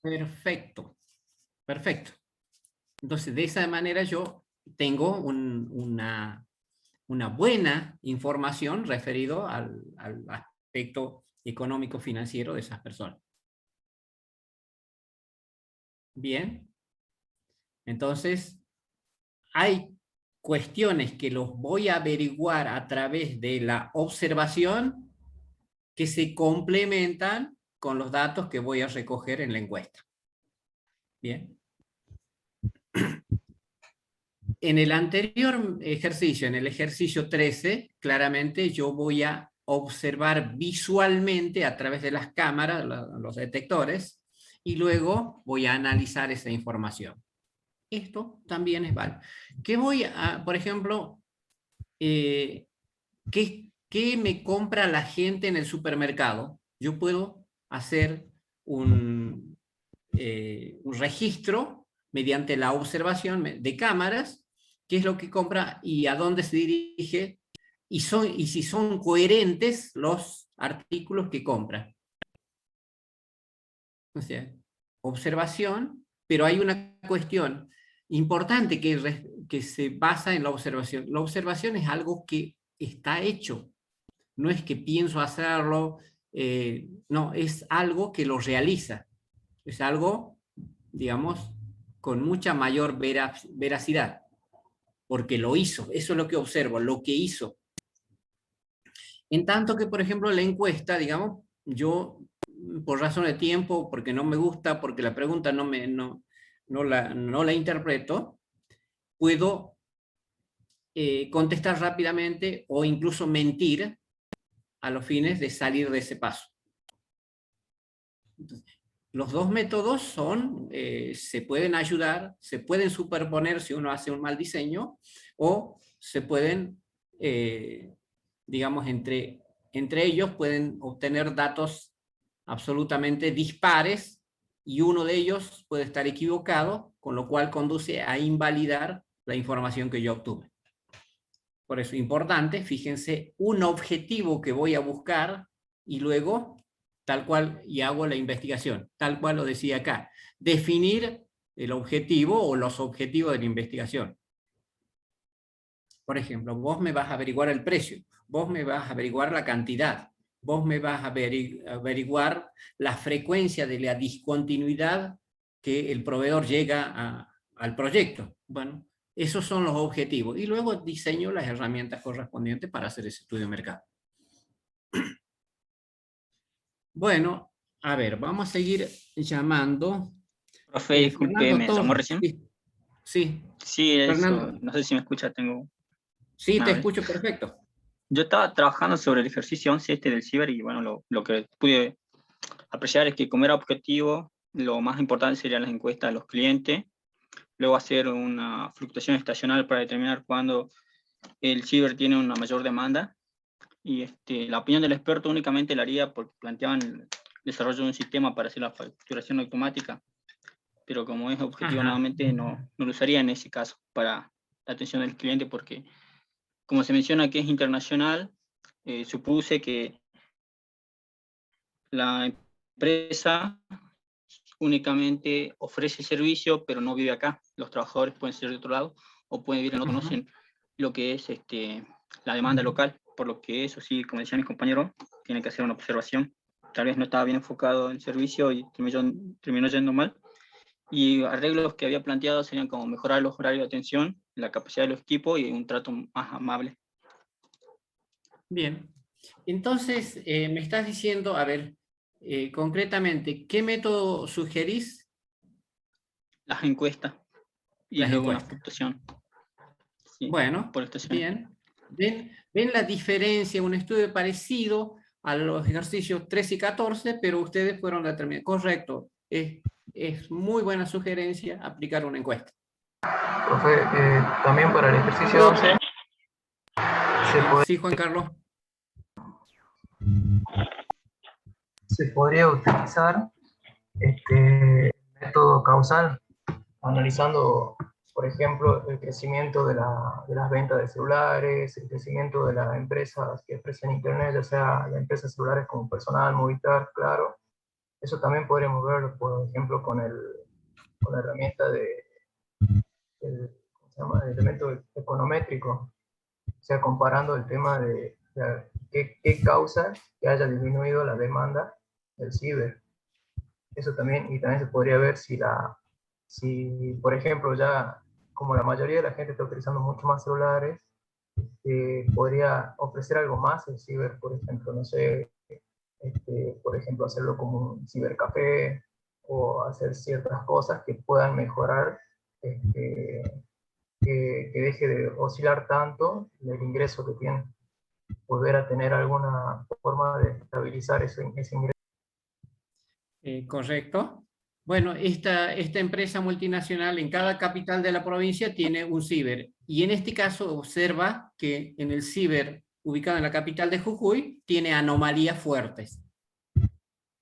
Perfecto, perfecto. Entonces, de esa manera yo tengo una buena información referido al aspecto económico-financiero de esas personas. Bien. Entonces, hay cuestiones que los voy a averiguar a través de la observación que se complementan con los datos que voy a recoger en la encuesta. Bien. En el anterior ejercicio, en el ejercicio 13, claramente yo voy a observar visualmente a través de las cámaras, los detectores, y luego voy a analizar esa información. Esto también es válido. ¿Qué voy a, por ejemplo, qué me compra la gente en el supermercado? Yo puedo hacer un registro mediante la observación de cámaras, qué es lo que compra y a dónde se dirige, y si son coherentes los artículos que compra. O sea, observación, pero hay una cuestión importante que se basa en la observación. La observación es algo que está hecho, no es que pienso hacerlo, no, es algo que lo realiza, es algo, digamos, con mucha mayor veracidad, porque lo hizo, eso es lo que observo, lo que hizo. En tanto que, por ejemplo, la encuesta, digamos, yo, por razón de tiempo, porque no me gusta, porque la pregunta no la interpreto, puedo contestar rápidamente o incluso mentir a los fines de salir de ese paso. Entonces, los dos métodos se pueden ayudar, se pueden superponer si uno hace un mal diseño, o se pueden, digamos, entre ellos pueden obtener datos absolutamente dispares, y uno de ellos puede estar equivocado, con lo cual conduce a invalidar la información que yo obtuve. Por eso, importante, fíjense, un objetivo que voy a buscar, y luego tal cual, y hago la investigación, tal cual lo decía acá, definir el objetivo o los objetivos de la investigación. Por ejemplo, vos me vas a averiguar el precio, vos me vas a averiguar la cantidad, vos me vas a averiguar la frecuencia de la discontinuidad que el proveedor llega al proyecto. Bueno, esos son los objetivos, y luego diseño las herramientas correspondientes para hacer ese estudio de mercado. Bueno, a ver, vamos a seguir llamando. Profe, disculpe, ¿me llamó recién? Sí. Sí, eso, Fernando. no sé si me escucha, tengo... Sí, te escucho perfecto. Yo estaba trabajando sobre el ejercicio 11 del ciber, y bueno, lo que pude apreciar es que como era objetivo, lo más importante serían las encuestas de los clientes, luego hacer una fluctuación estacional para determinar cuándo el ciber tiene una mayor demanda, y la opinión del experto únicamente la haría porque planteaban el desarrollo de un sistema para hacer la facturación automática, pero como es objetivo nuevamente no lo usaría en ese caso para la atención del cliente, porque como se menciona que es internacional, supuse que la empresa únicamente ofrece servicio, pero no vive acá. Los trabajadores pueden ser de otro lado o pueden vivir en otro, no conocen lo que es la demanda local, por lo que eso sí, como decían mis compañeros, tiene que hacer una observación. Tal vez no estaba bien enfocado en el servicio y terminó yendo mal. Y arreglos que había planteado serían como mejorar los horarios de atención, la capacidad de los equipos y un trato más amable. Bien. Entonces, me estás diciendo, a ver, concretamente, ¿qué método sugerís? Las encuestas. Y Las luego encuestas. una fluctuación. Sí, bueno, bien. ¿Ven la diferencia? Un estudio parecido a los ejercicios 13 y 14, pero ustedes fueron determinados. Correcto. Es muy buena sugerencia aplicar una encuesta. Profe, también para el ejercicio 11 Sí, Juan Carlos. Se podría utilizar este método causal, analizando, por ejemplo, el crecimiento de las ventas de celulares, el crecimiento de las empresas que ofrecen internet, ya sea las empresas celulares como Personal, Movistar, Claro, Eso también podríamos verlo, por ejemplo, con la herramienta ¿cómo se llama? El elemento econométrico, o sea, comparando el tema de qué causa que haya disminuido la demanda del ciber. Eso también, y también se podría ver si por ejemplo, ya como la mayoría de la gente está utilizando mucho más celulares, podría ofrecer algo más el ciber, por ejemplo, no sé, por ejemplo, hacerlo como un cibercafé o hacer ciertas cosas que puedan mejorar, que deje de oscilar tanto el ingreso que tiene, volver a tener alguna forma de estabilizar ese ingreso. Correcto. Bueno, esta empresa multinacional en cada capital de la provincia tiene un ciber, y en este caso observa que en el ciber ubicado en la capital de Jujuy tiene anomalías fuertes.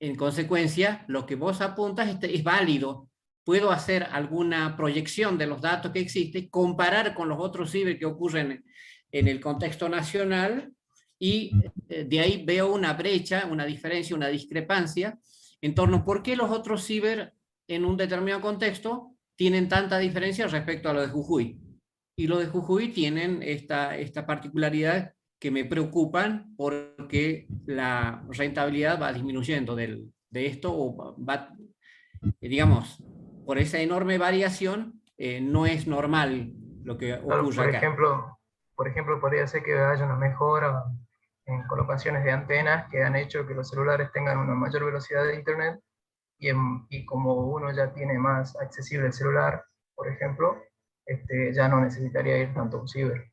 En consecuencia, lo que vos apuntas es válido. Puedo hacer alguna proyección de los datos que existen, comparar con los otros ciber que ocurren en el contexto nacional, y de ahí veo una brecha, una diferencia, una discrepancia en torno a por qué los otros ciber en un determinado contexto tienen tanta diferencia respecto a lo de Jujuy. Y los de Jujuy tienen esta particularidad que me preocupan, porque la rentabilidad va disminuyendo de esto, o va, digamos, por esa enorme variación, no es normal lo que ocurre acá. Por ejemplo, podría ser que haya una mejora en colocaciones de antenas que han hecho que los celulares tengan una mayor velocidad de internet, y como uno ya tiene más accesible el celular, por ejemplo, ya no necesitaría ir tanto a un ciber.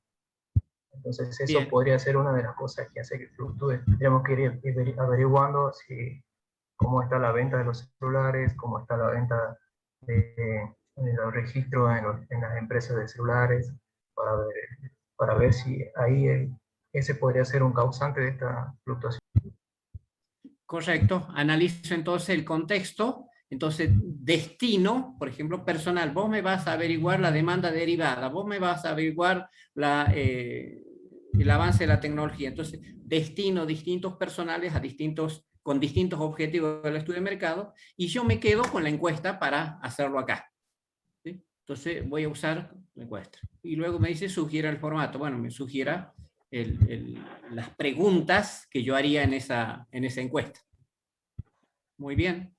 Entonces eso Bien. podría ser una de las cosas que hace que fluctúe. Tendríamos que ir averiguando cómo está la venta de los celulares, cómo está la venta de los registros en las empresas de celulares, para ver si ahí ese podría ser un causante de esta fluctuación. Correcto. Analizo entonces el contexto. Entonces, destino, por ejemplo, personal. Vos me vas a averiguar la demanda derivada, vos me vas a averiguar el avance de la tecnología. Entonces, destino distintos personales con distintos objetivos del estudio de mercado, y yo me quedo con la encuesta para hacerlo acá. ¿Sí? Entonces, voy a usar la encuesta. Y luego me dice, sugiera el formato. Bueno, me sugiera las preguntas que yo haría en esa encuesta. Muy bien.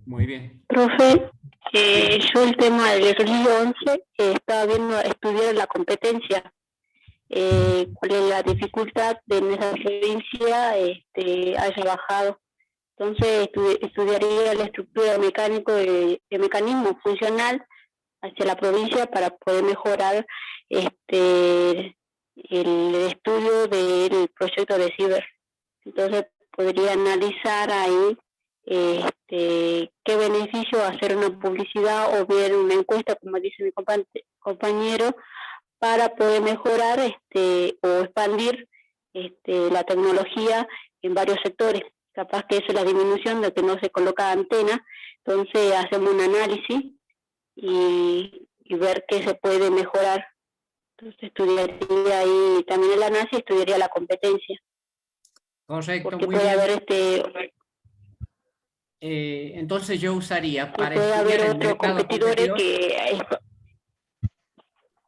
Muy bien. Profe, yo el tema del ejercicio 11 estaba viendo estudiar la competencia. ¿Cuál es la dificultad de en esa provincia haya bajado? Entonces estudiaría la estructura el mecanismo funcional hacia la provincia para poder mejorar el estudio del proyecto de ciber. Entonces podría analizar ahí qué beneficio hacer una publicidad o ver una encuesta, como dice mi compañero, para poder mejorar o expandir la tecnología en varios sectores. Capaz que eso es la disminución de que no se coloca antena, entonces hacemos un análisis y ver qué se puede mejorar. Entonces estudiaría ahí también el análisis, estudiaría la competencia. Correcto, porque muy puede bien. haber entonces yo usaría para puede estudiar haber el otros mercado competidores competidor.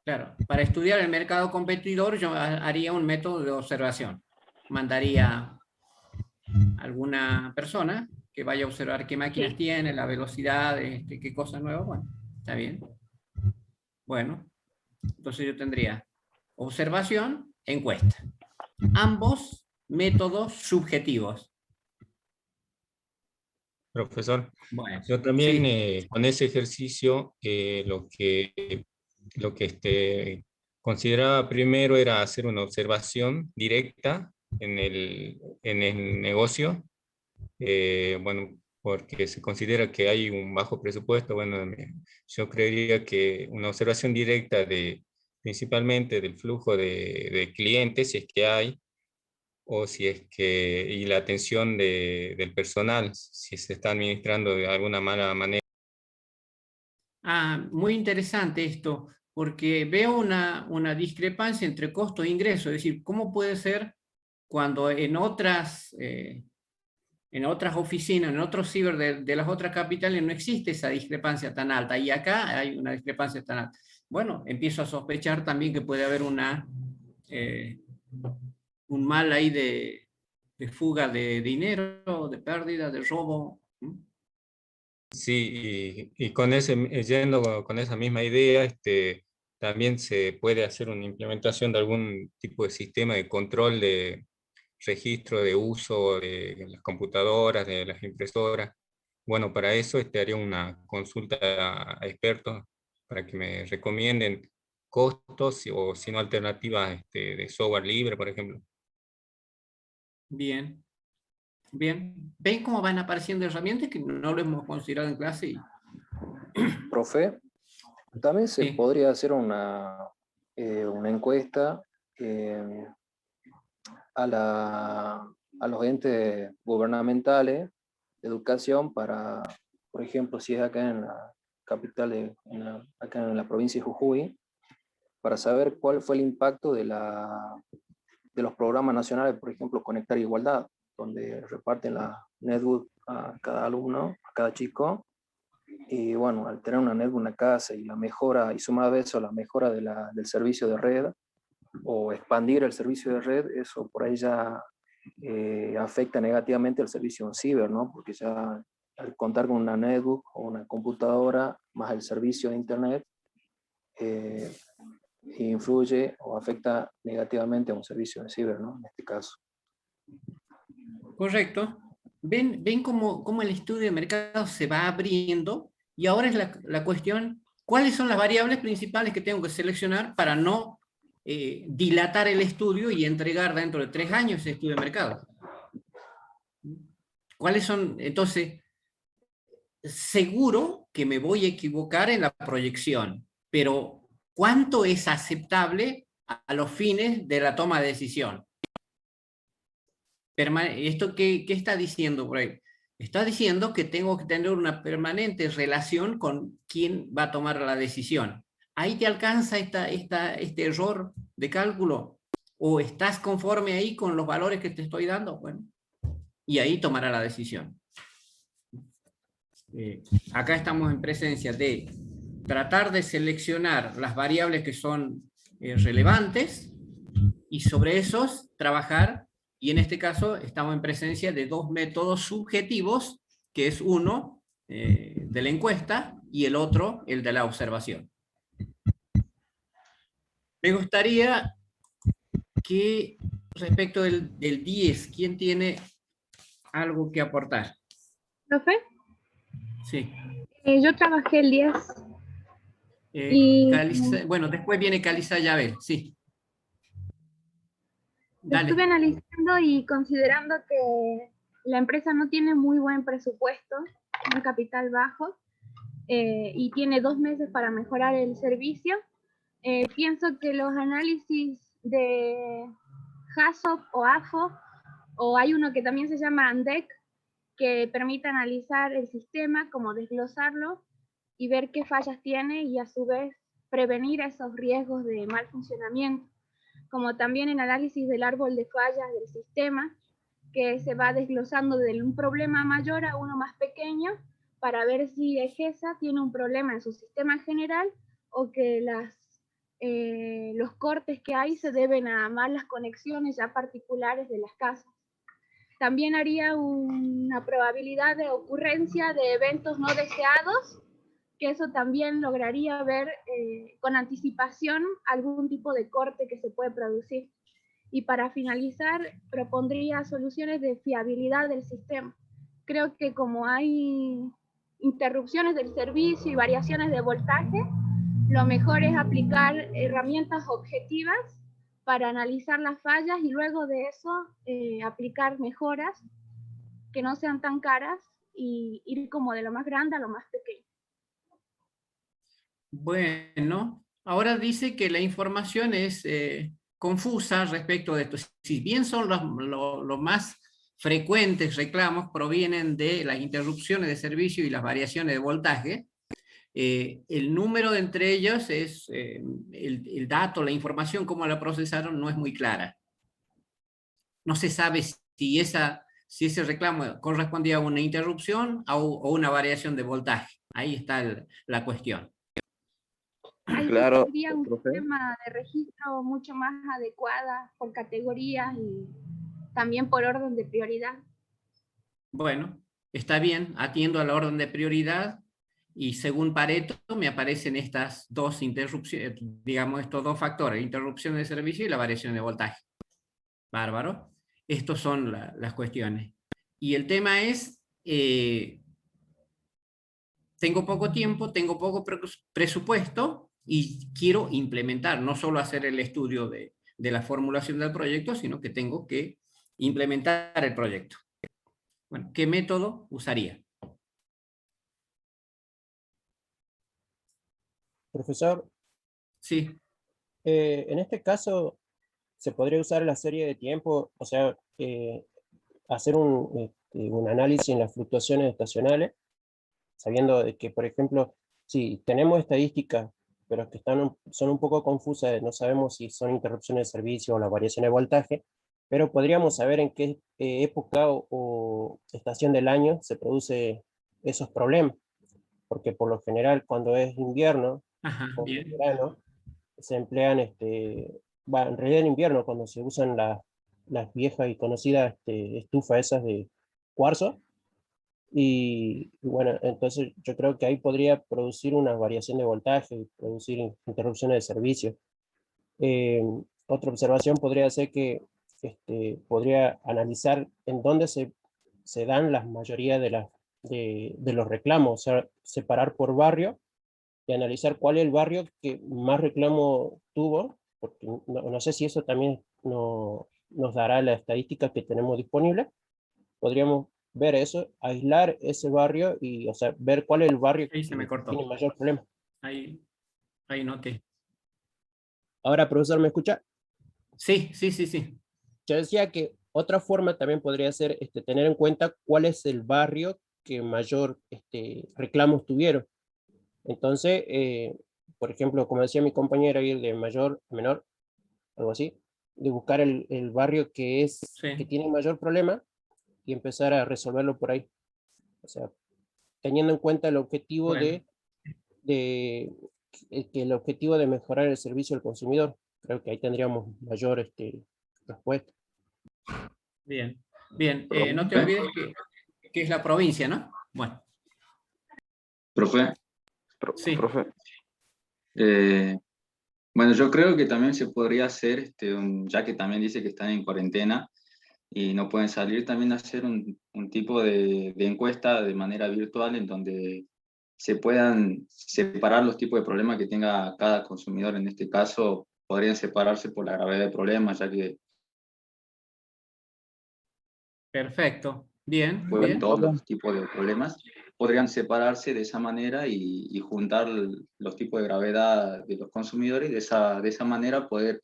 Claro, para estudiar el mercado competidor yo haría un método de observación. Mandaría a alguna persona que vaya a observar qué máquinas tiene, la velocidad, qué cosas nuevas. Bueno, está bien. Bueno, entonces yo tendría observación, encuesta. Ambos métodos subjetivos. Profesor, bueno, yo también sí. con ese ejercicio lo que consideraba primero era hacer una observación directa en el negocio, bueno, porque se considera que hay un bajo presupuesto. Bueno, yo creería que una observación directa principalmente del flujo de clientes, si es que hay, o si es que, y la atención del personal, si se está administrando de alguna mala manera. Muy interesante esto, porque veo una discrepancia entre costo e ingreso. Es decir, ¿cómo puede ser cuando en otras en otras oficinas, en otros ciber de las otras capitales no existe esa discrepancia tan alta, y acá hay una discrepancia tan alta. Bueno, empiezo a sospechar también que puede haber un mal ahí de fuga de dinero, de pérdida, de robo. Sí, y con yendo con esa misma idea, también se puede hacer una implementación de algún tipo de sistema de control de registro de uso de las computadoras, de las impresoras. Bueno, para eso haría una consulta a expertos para que me recomienden costos o si no alternativas de software libre, por ejemplo. Bien. Bien. ¿Ven cómo van apareciendo herramientas que no lo hemos considerado en clase? Profe, también se podría hacer una encuesta a los entes gubernamentales de educación para, por ejemplo, si es acá en la capital, acá en la provincia de Jujuy, para saber cuál fue el impacto de los programas nacionales, por ejemplo, Conectar Igualdad, donde reparten la netbook a cada alumno, a cada chico, y bueno, al tener una netbook en la casa y la mejora, y sumado a eso la mejora del servicio de red, o expandir el servicio de red, eso por ahí ya afecta negativamente el servicio en ciber, ¿no? Porque ya al contar con una netbook o una computadora, más el servicio de internet, influye o afecta negativamente a un servicio de ciber, ¿no? En este caso. Correcto. ¿Ven cómo el estudio de mercado se va abriendo? Y ahora es la cuestión, ¿cuáles son las variables principales que tengo que seleccionar para no dilatar el estudio y entregar dentro de 3 años ese estudio de mercado? ¿Cuáles son? Entonces, seguro que me voy a equivocar en la proyección, pero ¿cuánto es aceptable a los fines de la toma de decisión? ¿Esto qué está diciendo por ahí? Está diciendo que tengo que tener una permanente relación con quién va a tomar la decisión. ¿Ahí te alcanza este error de cálculo? ¿O estás conforme ahí con los valores que te estoy dando? Bueno, y ahí tomará la decisión. Acá estamos en presencia de tratar de seleccionar las variables que son relevantes y sobre esos trabajar. Y en este caso estamos en presencia de 2 métodos subjetivos, que es uno de la encuesta y el otro el de la observación. Me gustaría que respecto del 10, ¿quién tiene algo que aportar? ¿Profe? Sí. Yo trabajé el 10. Bueno, después viene Calisa Yabel, sí. Dale. Estuve analizando y considerando que la empresa no tiene muy buen presupuesto, un capital bajo, y tiene 2 meses para mejorar el servicio. Pienso que los análisis de HACCP o AFO, o hay uno que también se llama ANDEC, que permite analizar el sistema, como desglosarlo y ver qué fallas tiene y a su vez prevenir esos riesgos de mal funcionamiento, como también en análisis del árbol de fallas del sistema, que se va desglosando de un problema mayor a uno más pequeño para ver si EGESA tiene un problema en su sistema general o que los cortes que hay se deben a malas conexiones ya particulares de las casas. También haría una probabilidad de ocurrencia de eventos no deseados, que eso también lograría ver con anticipación algún tipo de corte que se puede producir. Y para finalizar, propondría soluciones de fiabilidad del sistema. Creo que como hay interrupciones del servicio y variaciones de voltaje, lo mejor es aplicar herramientas objetivas para analizar las fallas y luego de eso aplicar mejoras que no sean tan caras y ir como de lo más grande a lo más pequeño. Bueno, ahora dice que la información es confusa respecto de esto. Si bien son los más frecuentes reclamos provienen de las interrupciones de servicio y las variaciones de voltaje, el número de entre ellos es el dato, la información, cómo la procesaron, no es muy clara. No se sabe si esa si ese reclamo correspondía a una interrupción o una variación de voltaje. Ahí está la cuestión. Ahí Claro, sería un profe. sistema de registro mucho más adecuada por categorías y también por orden de prioridad. Bueno, está bien, atiendo a la orden de prioridad y según Pareto me aparecen estas dos interrupciones, digamos estos dos factores, interrupción de servicio y la variación de voltaje. Bárbaro. Estos son las cuestiones. Y el tema es, tengo poco tiempo, tengo poco presupuesto y quiero implementar, no solo hacer el estudio de la formulación del proyecto, sino que tengo que implementar el proyecto. Bueno, ¿qué método usaría? Profesor, sí. En este caso, ¿se podría usar la serie de tiempo? O sea, hacer un análisis en las fluctuaciones estacionales, sabiendo de que, por ejemplo, si tenemos estadísticas, pero que son un poco confusas, no sabemos si son interrupciones de servicio o la variación de voltaje, pero podríamos saber en qué época o estación del año se produce esos problemas, porque por lo general cuando es invierno o verano, se emplean, en realidad en invierno cuando se usan las viejas y conocidas estufas esas de cuarzo, y bueno, entonces yo creo que ahí podría producir una variación de voltaje y producir interrupciones de servicio. Otra observación podría ser que podría analizar en dónde se dan la mayoría de los reclamos, o sea, separar por barrio y analizar cuál es el barrio que más reclamo tuvo, porque no sé si eso también nos dará la estadística que tenemos disponible. Podríamos ver eso, aislar ese barrio y, o sea, ver cuál es el barrio que tiene mayor problema. Ahí noté. Ahora, profesor, ¿me escucha? Sí. Yo decía que otra forma también podría ser tener en cuenta cuál es el barrio que mayor reclamos tuvieron. Entonces, por ejemplo, como decía mi compañera, ir de mayor a menor, algo así, de buscar el barrio que tiene mayor problema y empezar a resolverlo por ahí. O sea, teniendo en cuenta el objetivo que el objetivo de mejorar el servicio al consumidor. Creo que ahí tendríamos mayor respuesta. Bien. No te olvides que es la provincia, ¿no? Bueno. Profe. Sí. Profe. Bueno, yo creo que también se podría hacer, ya que también dice que están en cuarentena y no pueden salir, también hacer un tipo de encuesta de manera virtual en donde se puedan separar los tipos de problemas que tenga cada consumidor. En este caso, podrían separarse por la gravedad del problema, ya que Perfecto. Bien. todos los tipos de problemas podrían separarse de esa manera y juntar los tipos de gravedad de los consumidores y de esa manera poder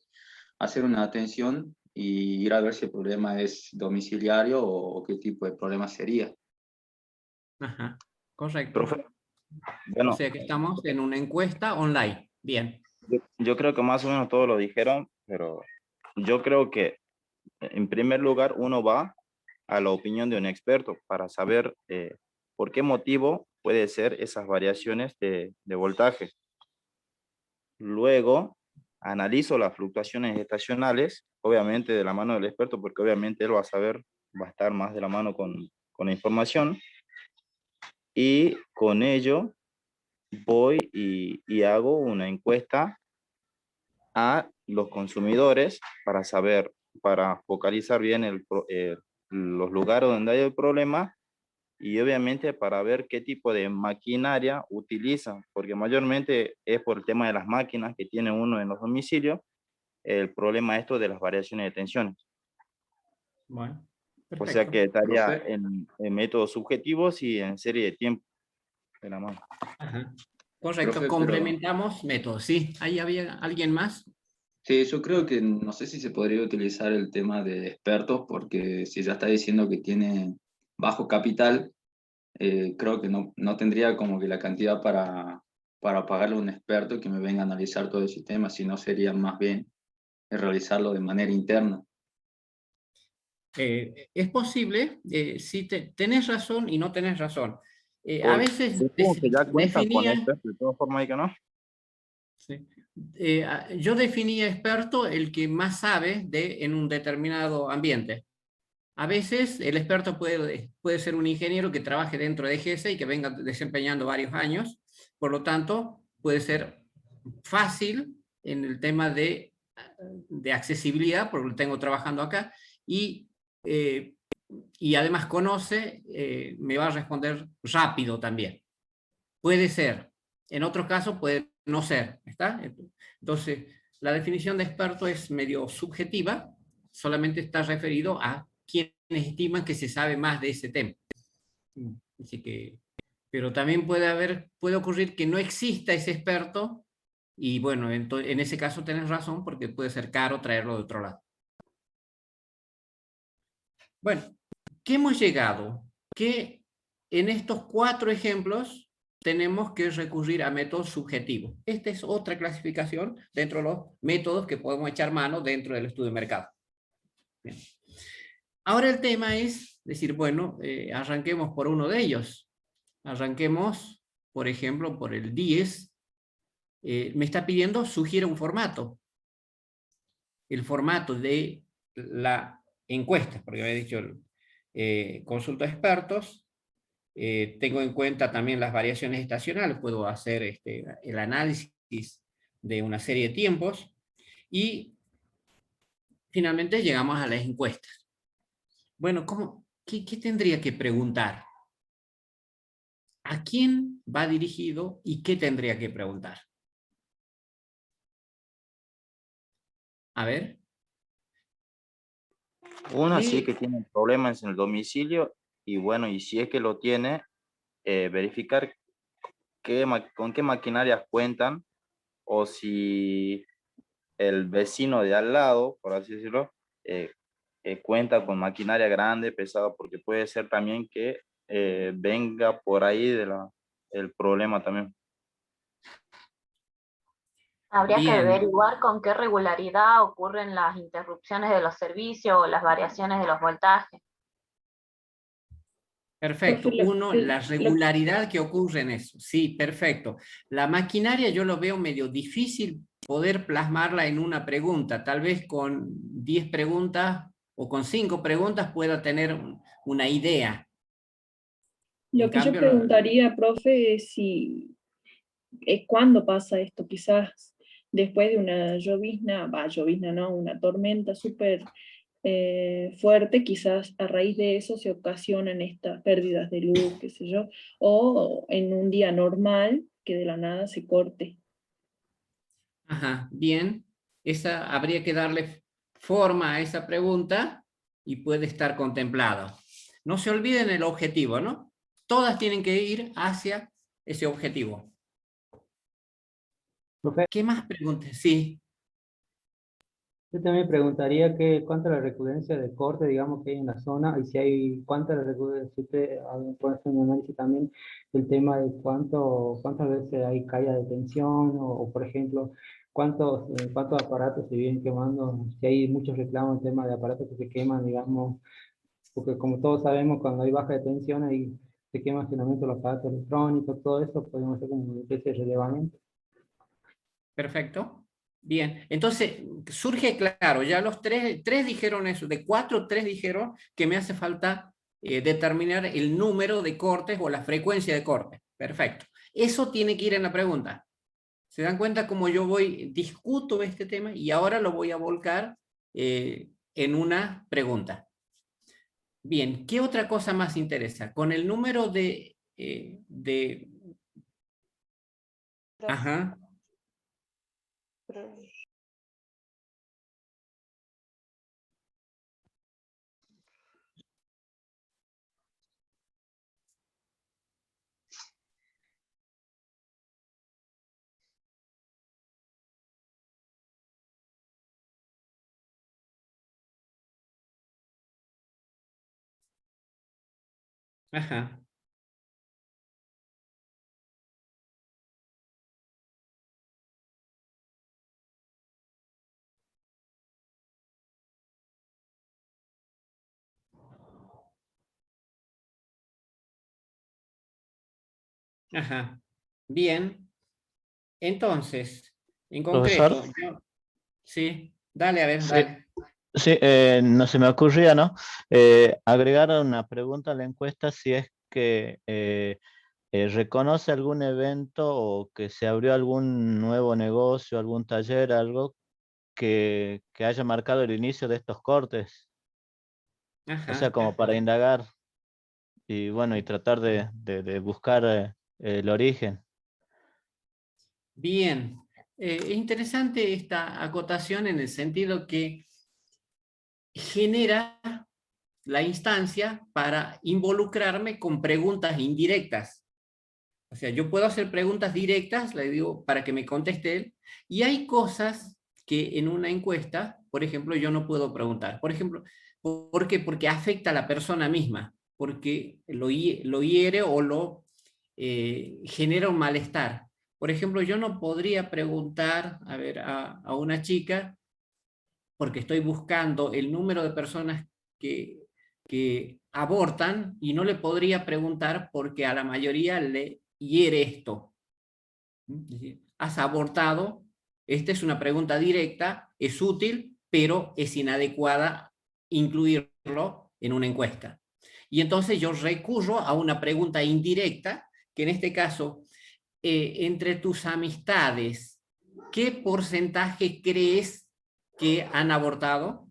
hacer una atención y ir a ver si el problema es domiciliario o qué tipo de problema sería. Ajá. Correcto. Profe, bueno, o sea que estamos en una encuesta online. Bien. Yo creo que más o menos todos lo dijeron, pero yo creo que en primer lugar uno va a la opinión de un experto para saber por qué motivo puede ser esas variaciones de voltaje. Luego analizo las fluctuaciones estacionales, obviamente de la mano del experto, porque obviamente él va a saber, va a estar más de la mano con la información, y con ello voy y hago una encuesta a los consumidores para saber, para focalizar bien los lugares donde hay el problema y obviamente para ver qué tipo de maquinaria utilizan, porque mayormente es por el tema de las máquinas que tiene uno en los domicilios, el problema esto de las variaciones de tensiones. Bueno, o sea que estaría en métodos subjetivos y en serie de tiempo de la mano. Ajá. Correcto, Profe, complementamos métodos. Sí, ¿ahí había alguien más? Sí, yo creo que no sé si se podría utilizar el tema de expertos, porque si ya está diciendo que tiene bajo capital, creo que no tendría como que la cantidad para pagarle a un experto que me venga a analizar todo el sistema, sino sería más bien realizarlo de manera interna. Es posible, sí, tenés razón y no tenés razón. A Porque veces supongo que ya cuentan con definía, esto, de todas formas, ¿y que no? sí, yo definía experto el que más sabe en un determinado ambiente. A veces el experto puede ser un ingeniero que trabaje dentro de GESE y que venga desempeñando varios años, por lo tanto puede ser fácil en el tema de accesibilidad, porque lo tengo trabajando acá, y, eh, y además conoce, me va a responder rápido también. Puede ser, en otros casos puede no ser, ¿está? Entonces, la definición de experto es medio subjetiva, solamente está referido a quienes estiman que se sabe más de ese tema. Así que, pero también puede ocurrir que no exista ese experto y bueno, en ese caso tenés razón porque puede ser caro traerlo de otro lado. Bueno, ¿qué hemos llegado? Que en estos 4 ejemplos tenemos que recurrir a métodos subjetivos. Esta es otra clasificación dentro de los métodos que podemos echar mano dentro del estudio de mercado. Bien. Ahora el tema es decir, bueno, arranquemos por uno de ellos. Arranquemos, por ejemplo, por el 10. Me está pidiendo, sugiere un formato. El formato de la encuesta, porque me ha dicho, consulta a expertos, tengo en cuenta también las variaciones estacionales, puedo hacer el análisis de una serie de tiempos, y finalmente llegamos a las encuestas. Bueno, ¿qué tendría que preguntar? ¿A quién va dirigido y qué tendría que preguntar? A ver. Una sí que tiene problemas en el domicilio y bueno, y si es que lo tiene, verificar con qué maquinarias cuentan o si el vecino de al lado, por así decirlo, cuenta con maquinaria grande, pesada, porque puede ser también que venga por ahí el problema también. Habría que Bien. averiguar con qué regularidad ocurren las interrupciones de los servicios o las variaciones de los voltajes. Perfecto. Uno, la regularidad que ocurre en eso. Sí, perfecto. La maquinaria yo lo veo medio difícil poder plasmarla en una pregunta. Tal vez con 10 preguntas o con 5 preguntas pueda tener una idea. Lo que yo preguntaría, profe, es cuándo pasa esto. Quizás después de una llovizna no, una tormenta súper fuerte, quizás a raíz de eso se ocasionan estas pérdidas de luz, qué sé yo, o en un día normal que de la nada se corte. Ajá, bien. Habría que darle forma a esa pregunta y puede estar contemplado. No se olviden el objetivo, ¿no? Todas tienen que ir hacia ese objetivo. Profe, ¿Qué más preguntas? Sí. yo también preguntaría cuánta es la recurrencia de corte, digamos, que hay en la zona, y si hay, cuánta la recurrencia, si usted puede hacer un análisis también del tema de cuántas veces hay caída de tensión, por ejemplo, cuántos aparatos se vienen quemando, si hay muchos reclamos en tema de aparatos que se queman, digamos, porque como todos sabemos, cuando hay baja de tensión, ahí se queman finalmente los aparatos electrónicos, todo eso podemos hacer como una especie de relevamiento. Perfecto. Bien, entonces surge claro, ya los tres dijeron eso, de 4, 3 dijeron que me hace falta determinar el número de cortes o la frecuencia de cortes. Perfecto. Eso tiene que ir en la pregunta. ¿Se dan cuenta cómo yo discuto este tema y ahora lo voy a volcar en una pregunta? Bien, ¿qué otra cosa más interesa? Con el número Ajá. Ajá. Ajá. Bien. Entonces, en Profesor. concreto, sí, dale, a ver, Sí, dale. sí, no se me ocurría, ¿no? Agregar una pregunta a la encuesta si es que reconoce algún evento o que se abrió algún nuevo negocio, algún taller, algo que haya marcado el inicio de estos cortes. O sea, Ajá. como para indagar y bueno, y tratar de buscar el origen. Bien. Es interesante esta acotación en el sentido que genera la instancia para involucrarme con preguntas indirectas. O sea, yo puedo hacer preguntas directas, le digo, para que me conteste él, y hay cosas que en una encuesta, por ejemplo, yo no puedo preguntar. Por ejemplo, ¿por qué? Porque afecta a la persona misma, porque lo hiere o lo genera un malestar. Por ejemplo, yo no podría preguntar, a ver, a una chica, porque estoy buscando el número de personas que abortan, y no le podría preguntar porque a la mayoría le hiere esto. Es decir, ¿has abortado? Esta es una pregunta directa, es útil, pero es inadecuada incluirlo en una encuesta. Y entonces yo recurro a una pregunta indirecta, que en este caso, entre tus amistades, ¿qué porcentaje crees que han abortado?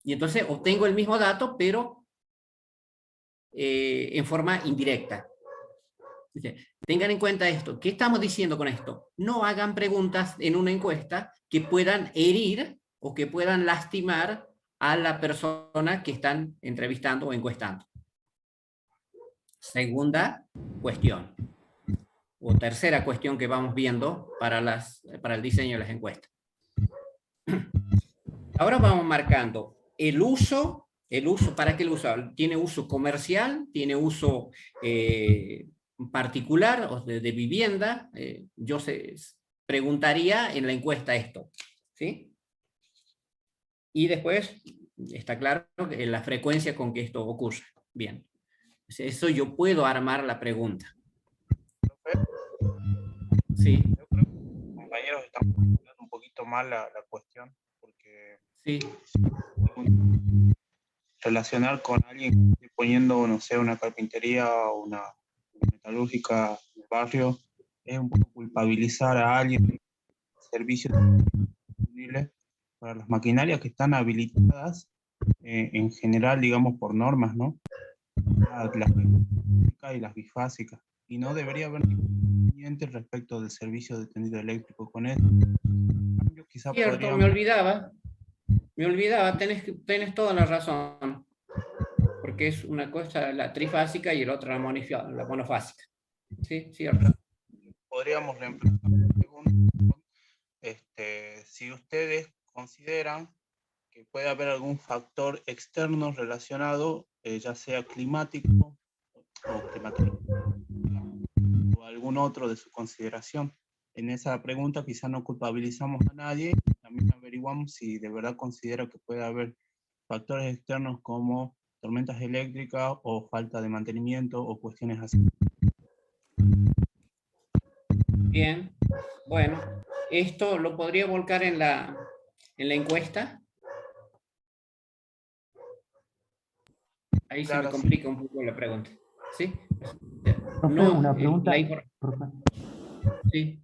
Y entonces obtengo el mismo dato, pero en forma indirecta. Tengan en cuenta esto. ¿Qué estamos diciendo con esto? No hagan preguntas en una encuesta que puedan herir o que puedan lastimar a la persona que están entrevistando o encuestando. Segunda cuestión, o tercera cuestión que vamos viendo para el diseño de las encuestas. Ahora vamos marcando el uso, ¿para qué lo uso? ¿Tiene uso comercial? ¿Tiene uso particular o de vivienda? Yo preguntaría en la encuesta esto, ¿sí? Y después está claro que la frecuencia con que esto ocurre. Bien. Eso yo puedo armar la pregunta. Sí. Yo creo que los compañeros están planteando un poquito mal la cuestión, porque sí. Relacionar con alguien que esté poniendo, no sé, una carpintería o una metalúrgica en el barrio, es un poco culpabilizar a alguien de servicios disponibles para las maquinarias que están habilitadas en general, digamos, por normas, ¿no? Las y las bifásicas. Y no debería haber ningún inconveniente respecto del servicio de tendido eléctrico con él. Quizá cierto, podríamos... me olvidaba, tenés toda la razón, porque es una cosa la trifásica y el otro la monofásica. Sí, cierto. Podríamos reemplazar la pregunta, si ustedes consideran que puede haber algún factor externo relacionado, ya sea climático o climático, o algún otro de su consideración. En esa pregunta quizá no culpabilizamos a nadie, también averiguamos si de verdad considera que puede haber factores externos como tormentas eléctricas o falta de mantenimiento o cuestiones así. Bien, bueno, esto lo podría volcar en la encuesta. Ahí claro, se me complica un poco la pregunta. ¿Sí? Profe, no, una pregunta. Profe. Sí.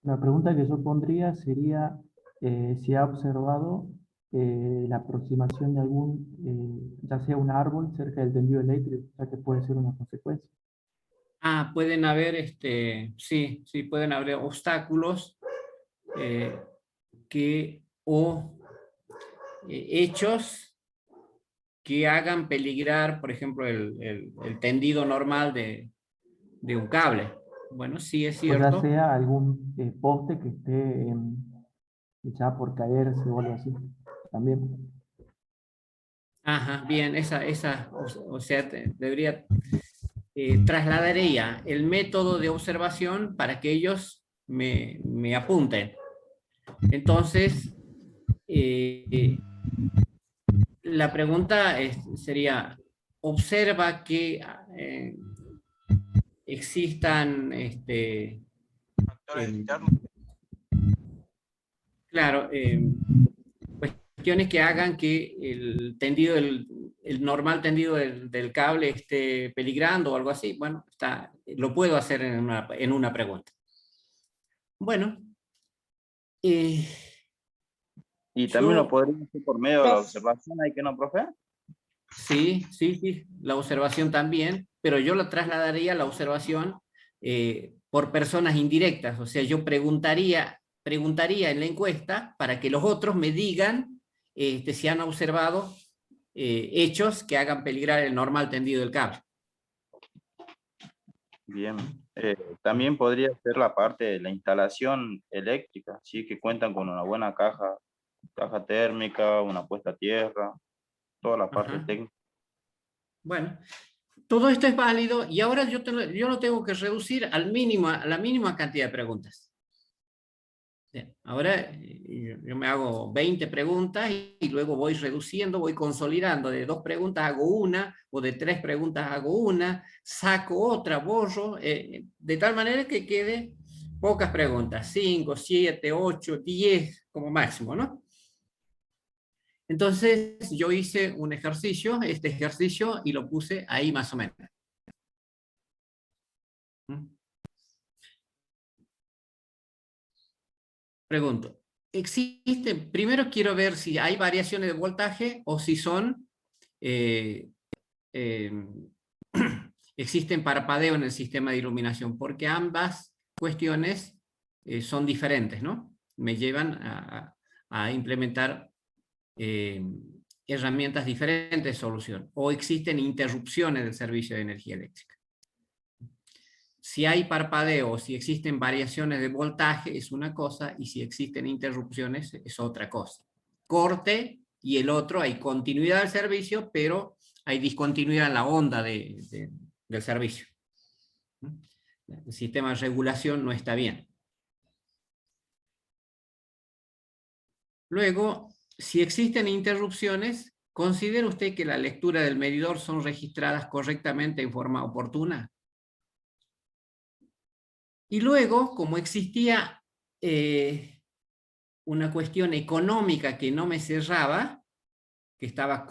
La pregunta que yo pondría sería si ha observado la aproximación de algún, ya sea un árbol cerca del tendido eléctrico, ya que puede ser una consecuencia. Pueden haber, sí, pueden haber obstáculos hechos que hagan peligrar, por ejemplo, el tendido normal de un cable. Bueno, sí es cierto. O ya sea algún poste que esté ya por caerse o algo así, también. Ajá, bien, o sea, debería, trasladaría el método de observación para que ellos me apunten. Entonces, la pregunta sería, observa que existan claro, cuestiones que hagan que el tendido, el normal tendido del cable esté peligrando o algo así. Bueno, lo puedo hacer en una pregunta. Bueno. Y también lo podríamos hacer por medio de la observación, ¿hay que no, profe? Sí, la observación también, pero yo lo trasladaría la observación por personas indirectas, o sea, yo preguntaría en la encuesta para que los otros me digan si han observado hechos que hagan peligrar el normal tendido del cable. Bien, también podría ser la parte de la instalación eléctrica, ¿sí? Que cuentan con una buena caja térmica, una puesta a tierra, toda la parte técnica. Bueno, todo esto es válido y ahora yo lo tengo que reducir a la mínima cantidad de preguntas. Bien, ahora yo me hago 20 preguntas y luego voy reduciendo, voy consolidando. De 2 preguntas hago una, o de 3 preguntas hago una, saco otra, borro, de tal manera que quede pocas preguntas, 5, 7, 8, 10 como máximo, ¿no? Entonces yo hice un ejercicio, este ejercicio, y lo puse ahí más o menos. Pregunto, primero quiero ver si hay variaciones de voltaje o si son, existen parpadeo en el sistema de iluminación, porque ambas cuestiones son diferentes, ¿no? Me llevan a implementar herramientas diferentes de solución, o existen interrupciones del servicio de energía eléctrica. Si hay parpadeo o si existen variaciones de voltaje es una cosa, y si existen interrupciones es otra cosa. Corte y el otro, hay continuidad del servicio, pero hay discontinuidad en la onda del servicio. El sistema de regulación no está bien. Luego, si existen interrupciones, ¿considera usted que la lectura del medidor son registradas correctamente en forma oportuna? Y luego, como existía una cuestión económica que no me cerraba, que estaba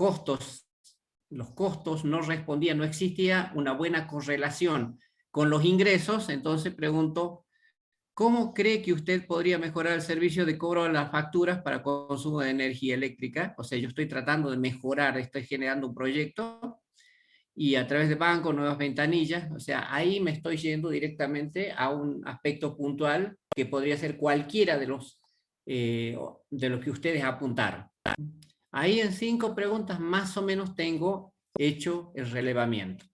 los costos no respondían, no existía una buena correlación con los ingresos, entonces pregunto, ¿cómo cree que usted podría mejorar el servicio de cobro de las facturas para consumo de energía eléctrica? O sea, yo estoy tratando de mejorar, estoy generando un proyecto, y a través de bancos, nuevas ventanillas, o sea, ahí me estoy yendo directamente a un aspecto puntual que podría ser cualquiera de los que ustedes apuntaron. Ahí en 5 preguntas más o menos tengo hecho el relevamiento.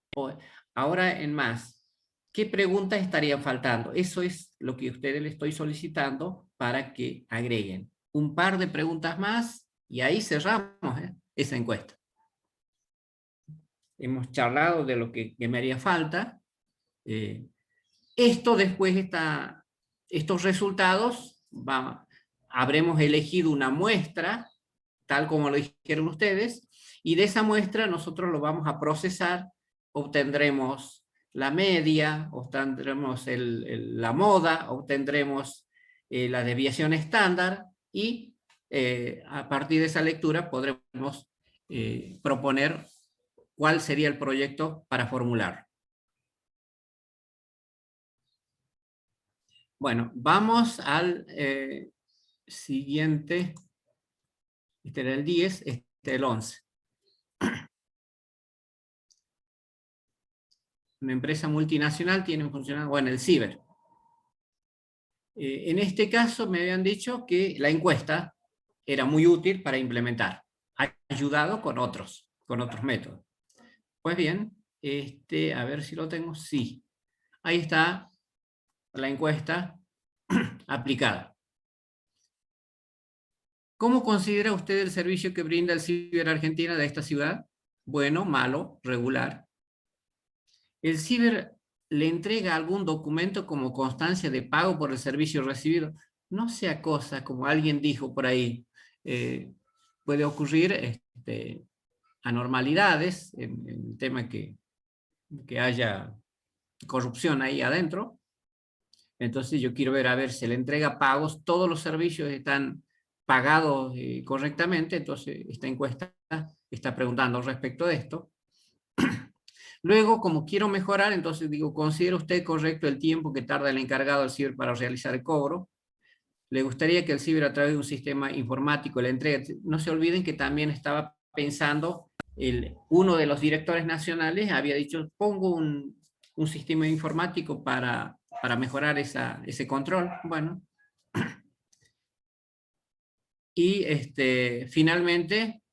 Ahora en más, ¿qué preguntas estarían faltando? Eso es lo que a ustedes les estoy solicitando para que agreguen un par de preguntas más y ahí cerramos esa encuesta. Hemos charlado de lo que me haría falta. Esto después, estos resultados, habremos elegido una muestra, tal como lo dijeron ustedes, y de esa muestra nosotros lo vamos a procesar, obtendremos la media, obtendremos la moda, obtendremos la desviación estándar, y a partir de esa lectura podremos proponer cuál sería el proyecto para formular. Bueno, vamos al siguiente. Este era el 10, este el 11. Una empresa multinacional tiene funcionando, bueno, el ciber. En este caso me habían dicho que la encuesta era muy útil para implementar, ayudado con otros métodos. Pues bien, a ver si lo tengo, sí. Ahí está la encuesta aplicada. ¿Cómo considera usted el servicio que brinda el Ciber Argentina de esta ciudad? Bueno, malo, regular. ¿El Ciber le entrega algún documento como constancia de pago por el servicio recibido? No sea cosa, como alguien dijo por ahí, puede ocurrir anormalidades en el tema que haya corrupción ahí adentro. Entonces yo quiero ver a ver si le entrega pagos, todos los servicios están pagados correctamente. Entonces esta encuesta está preguntando respecto de esto. Luego, como quiero mejorar, entonces digo, ¿considera usted correcto el tiempo que tarda el encargado del ciber para realizar el cobro? ¿Le gustaría que el ciber a través de un sistema informático le entregue? No se olviden que también estaba pensando, uno de los directores nacionales había dicho, pongo un sistema informático para mejorar ese control. Bueno. Y finalmente,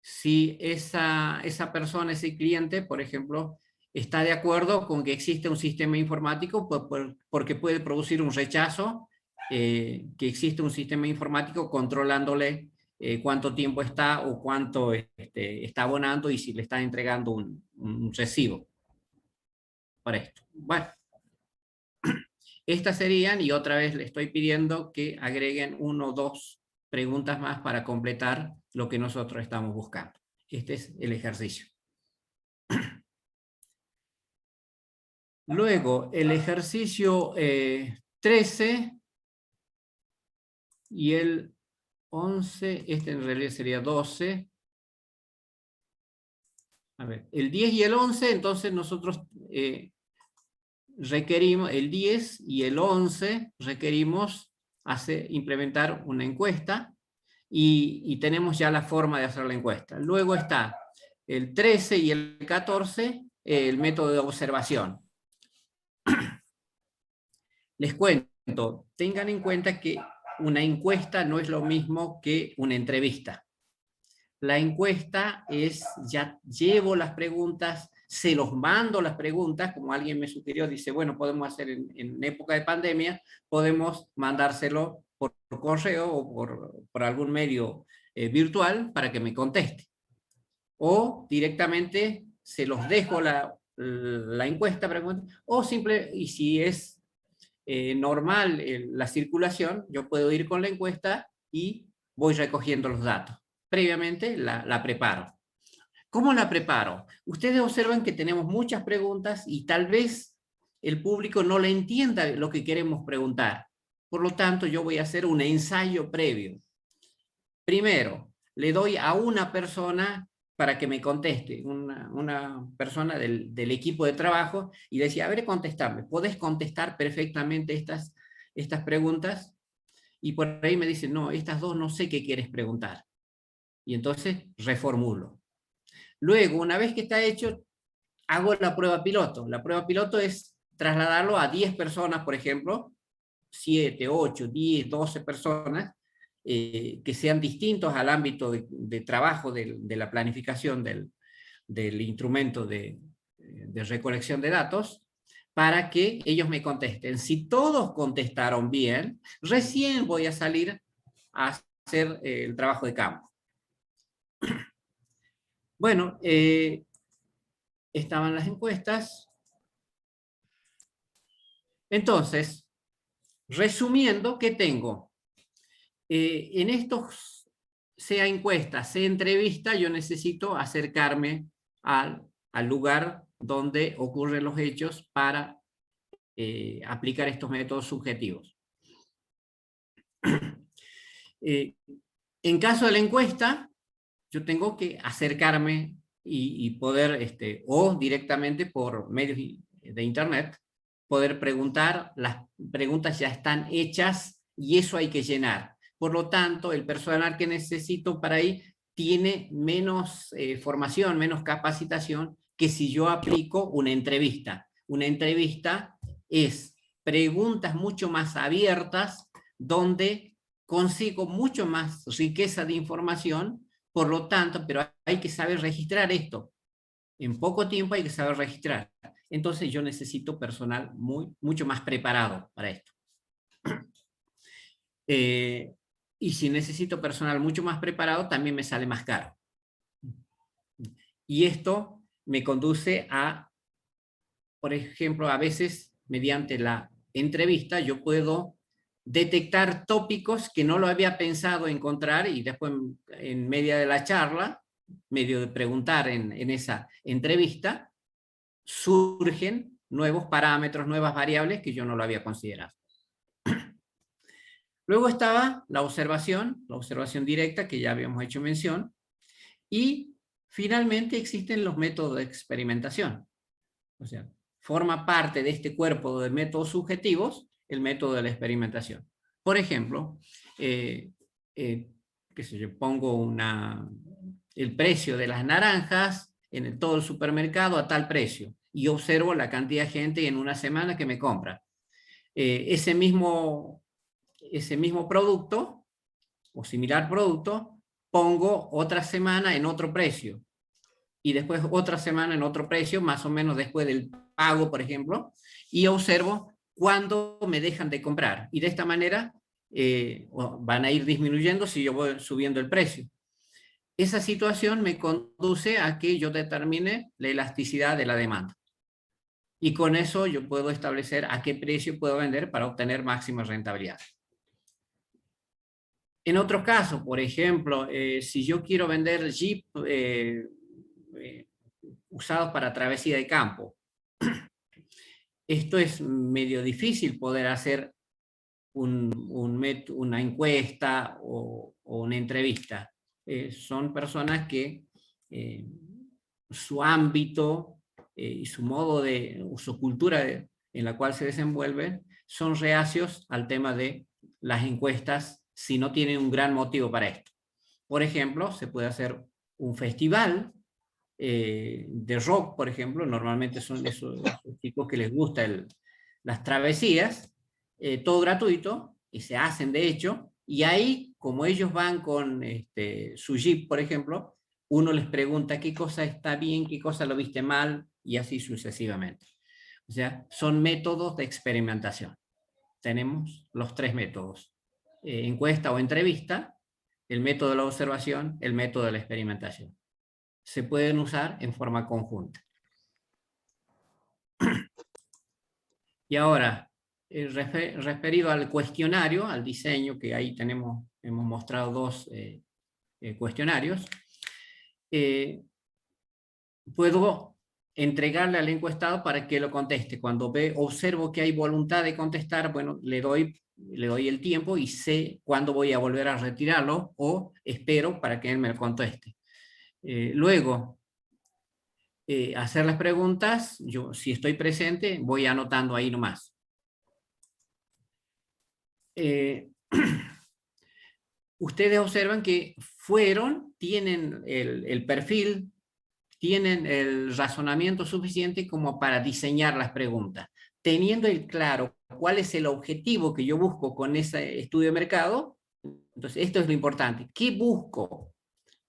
si esa persona, ese cliente, por ejemplo, está de acuerdo con que existe un sistema informático, porque puede producir un rechazo, que existe un sistema informático controlándole cuánto tiempo está o cuánto está abonando y si le está entregando un recibo para esto. Bueno, estas serían, y otra vez le estoy pidiendo que agreguen 1 o 2 preguntas más para completar lo que nosotros estamos buscando. Este es el ejercicio. Luego, el ejercicio 13 y el 11, este en realidad sería 12. A ver, el 10 y el 11, entonces nosotros requerimos, el 10 y el 11 requerimos implementar una encuesta y tenemos ya la forma de hacer la encuesta. Luego está el 13 y el 14, el método de observación. Les cuento, tengan en cuenta que una encuesta no es lo mismo que una entrevista. La encuesta es, ya llevo las preguntas, se los mando las preguntas, como alguien me sugirió, dice, bueno, podemos hacer en época de pandemia, podemos mandárselo por correo o por algún medio virtual para que me conteste. O directamente se los dejo la encuesta, o simple, y si es normal la circulación, yo puedo ir con la encuesta y voy recogiendo los datos. Previamente la preparo. ¿Cómo la preparo? Ustedes observan que tenemos muchas preguntas y tal vez el público no le entienda lo que queremos preguntar. Por lo tanto, yo voy a hacer un ensayo previo. Primero, le doy a una persona para que me conteste, una persona del equipo de trabajo, y le decía, a ver, contestame, ¿podés contestar perfectamente estas preguntas? Y por ahí me dicen, no, estas dos no sé qué quieres preguntar. Y entonces reformulo. Luego, una vez que está hecho, hago la prueba piloto. La prueba piloto es trasladarlo a 10 personas, por ejemplo, 7, 8, 10, 12 personas, que sean distintos al ámbito de trabajo de la planificación del instrumento de recolección de datos, para que ellos me contesten. Si todos contestaron bien, recién voy a salir a hacer el trabajo de campo. Bueno, estaban las encuestas. Entonces, resumiendo, ¿qué tengo? En estos, sea encuesta, sea entrevista, yo necesito acercarme al lugar donde ocurren los hechos para aplicar estos métodos subjetivos. En caso de la encuesta, yo tengo que acercarme y poder, o directamente por medios de internet, poder preguntar. Las preguntas ya están hechas y eso hay que llenar. Por lo tanto, el personal que necesito para ahí tiene menos formación, menos capacitación que si yo aplico una entrevista. Una entrevista es preguntas mucho más abiertas, donde consigo mucho más riqueza de información. Por lo tanto, pero hay que saber registrar esto. En poco tiempo hay que saber registrar. Entonces yo necesito personal mucho más preparado para esto. Y si necesito personal mucho más preparado, también me sale más caro. Y esto me conduce a, por ejemplo, a veces, mediante la entrevista, yo puedo detectar tópicos que no lo había pensado encontrar, y después en medio de la charla, medio de preguntar en esa entrevista, surgen nuevos parámetros, nuevas variables que yo no lo había considerado. Luego estaba la observación directa, que ya habíamos hecho mención, y finalmente existen los métodos de experimentación. O sea, forma parte de este cuerpo de métodos subjetivos el método de la experimentación. Por ejemplo, qué sé yo, pongo el precio de las naranjas en todo el supermercado a tal precio, y observo la cantidad de gente en una semana que me compra. Ese mismo producto, o similar producto, pongo otra semana en otro precio, y después otra semana en otro precio, más o menos después del pago, por ejemplo, y observo cuándo me dejan de comprar. Y de esta manera van a ir disminuyendo si yo voy subiendo el precio. Esa situación me conduce a que yo determine la elasticidad de la demanda. Y con eso yo puedo establecer a qué precio puedo vender para obtener máxima rentabilidad. En otros casos, por ejemplo, si yo quiero vender Jeep usados para travesía de campo, esto es medio difícil poder hacer una encuesta o una entrevista. Son personas que su ámbito y su modo su cultura en la cual se desenvuelven son reacios al tema de las encuestas si no tienen un gran motivo para esto. Por ejemplo, se puede hacer un festival de rock, por ejemplo, normalmente son esos chicos que les gustan las travesías, todo gratuito, y se hacen de hecho, y ahí, como ellos van con su Jeep, por ejemplo, uno les pregunta qué cosa está bien, qué cosa lo viste mal, y así sucesivamente. O sea, son métodos de experimentación. Tenemos los tres métodos: encuesta o entrevista, el método de la observación, el método de la experimentación. Se pueden usar en forma conjunta. Y ahora, referido al cuestionario, al diseño, que ahí hemos mostrado dos cuestionarios, puedo entregarle al encuestado para que lo conteste. Cuando observo que hay voluntad de contestar, bueno, le doy el tiempo y sé cuándo voy a volver a retirarlo, o espero para que él me lo conteste. Luego, hacer las preguntas, yo si estoy presente voy anotando ahí nomás. Ustedes observan que tienen el perfil, tienen el razonamiento suficiente como para diseñar las preguntas. Teniendo claro cuál es el objetivo que yo busco con ese estudio de mercado, entonces esto es lo importante. ¿Qué busco?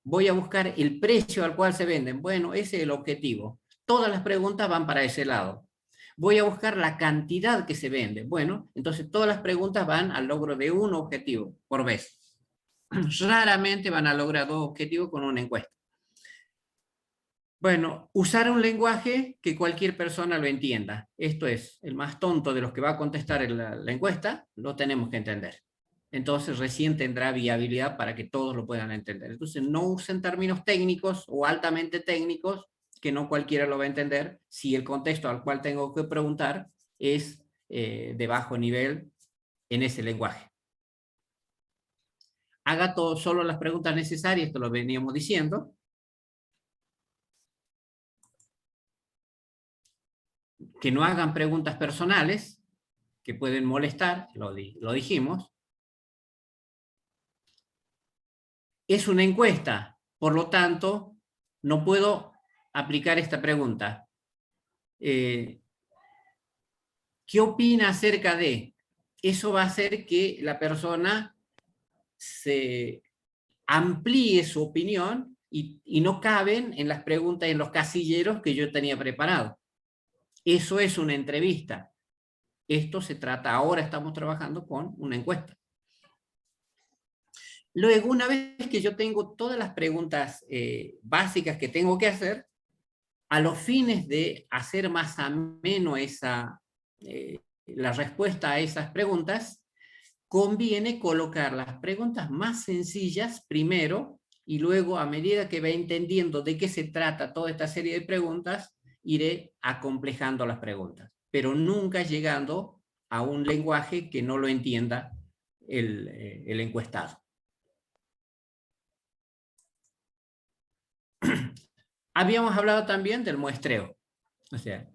Voy a buscar el precio al cual se venden. Bueno, ese es el objetivo. Todas las preguntas van para ese lado. Voy a buscar la cantidad que se vende. Bueno, entonces todas las preguntas van al logro de un objetivo por vez. Raramente van a lograr dos objetivos con una encuesta. Bueno, usar un lenguaje que cualquier persona lo entienda. Esto es, el más tonto de los que va a contestar la encuesta, lo tenemos que entender. Entonces recién tendrá viabilidad para que todos lo puedan entender. Entonces no usen términos técnicos o altamente técnicos que no cualquiera lo va a entender si el contexto al cual tengo que preguntar es de bajo nivel en ese lenguaje. Haga solo las preguntas necesarias, esto lo veníamos diciendo. Que no hagan preguntas personales que pueden molestar, lo dijimos. Es una encuesta, por lo tanto, no puedo aplicar esta pregunta. ¿Qué opina acerca de? Eso va a hacer que la persona se amplíe su opinión y no caben en las preguntas, en los casilleros que yo tenía preparado. Eso es una entrevista. Esto se trata, ahora estamos trabajando con una encuesta. Luego, una vez que yo tengo todas las preguntas básicas que tengo que hacer, a los fines de hacer más ameno la respuesta a esas preguntas, conviene colocar las preguntas más sencillas primero, y luego, a medida que va entendiendo de qué se trata toda esta serie de preguntas, iré acomplejando las preguntas, pero nunca llegando a un lenguaje que no lo entienda el encuestado. Habíamos hablado también del muestreo. O sea,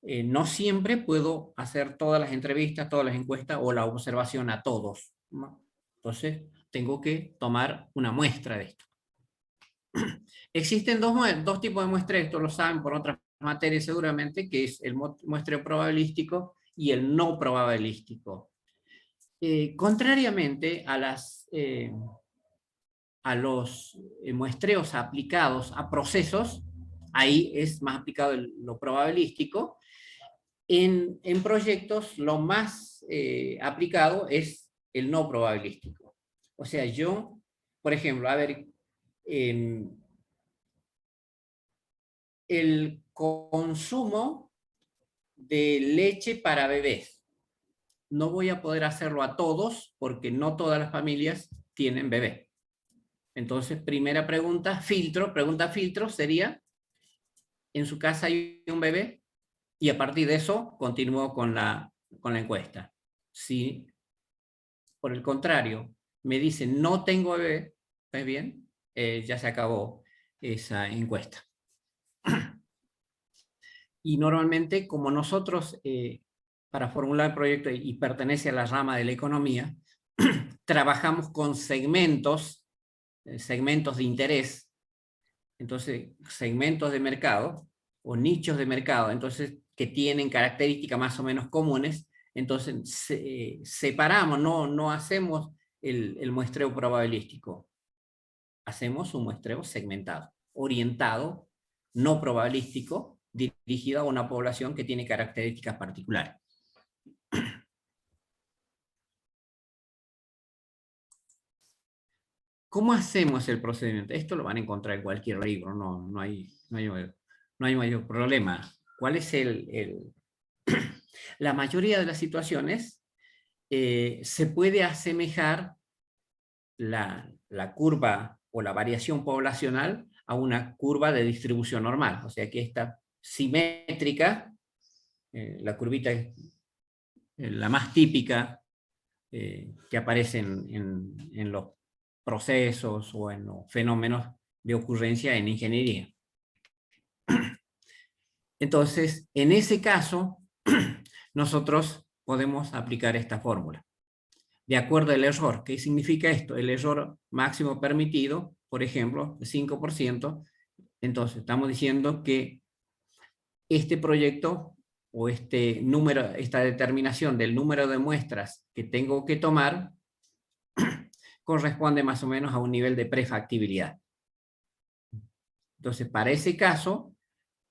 no siempre puedo hacer todas las entrevistas, todas las encuestas o la observación a todos, ¿no? Entonces, tengo que tomar una muestra de esto. Existen dos tipos de muestreo, esto lo saben por otras materias seguramente, que es el muestreo probabilístico y el no probabilístico. Contrariamente a los muestreos aplicados a procesos, ahí es más aplicado lo probabilístico. En proyectos lo más aplicado es el no probabilístico. O sea, yo, por ejemplo, a ver, el consumo de leche para bebés. No voy a poder hacerlo a todos porque no todas las familias tienen bebé. Entonces, primera pregunta filtro sería, ¿en su casa hay un bebé? Y a partir de eso, continúo con la encuesta. Si, por el contrario, me dicen no tengo bebé, ¿pues bien? Ya se acabó esa encuesta. Y normalmente, como nosotros, para formular el proyecto y pertenece a la rama de la economía, trabajamos con segmentos de interés, entonces segmentos de mercado o nichos de mercado, entonces que tienen características más o menos comunes, entonces separamos, no hacemos el muestreo probabilístico, hacemos un muestreo segmentado, orientado, no probabilístico, dirigido a una población que tiene características particulares. ¿Cómo hacemos el procedimiento? Esto lo van a encontrar en cualquier libro, no hay mayor problema. ¿Cuál es La mayoría de las situaciones se puede asemejar la curva o la variación poblacional a una curva de distribución normal. O sea que esta simétrica, la curvita es la más típica que aparece en los procesos o en los fenómenos de ocurrencia en ingeniería. Entonces, en ese caso, nosotros podemos aplicar esta fórmula. De acuerdo al error. ¿Qué significa esto? El error máximo permitido, por ejemplo, de 5%. Entonces, estamos diciendo que este proyecto o esta determinación del número de muestras que tengo que tomar corresponde más o menos a un nivel de prefactibilidad. Entonces, para ese caso,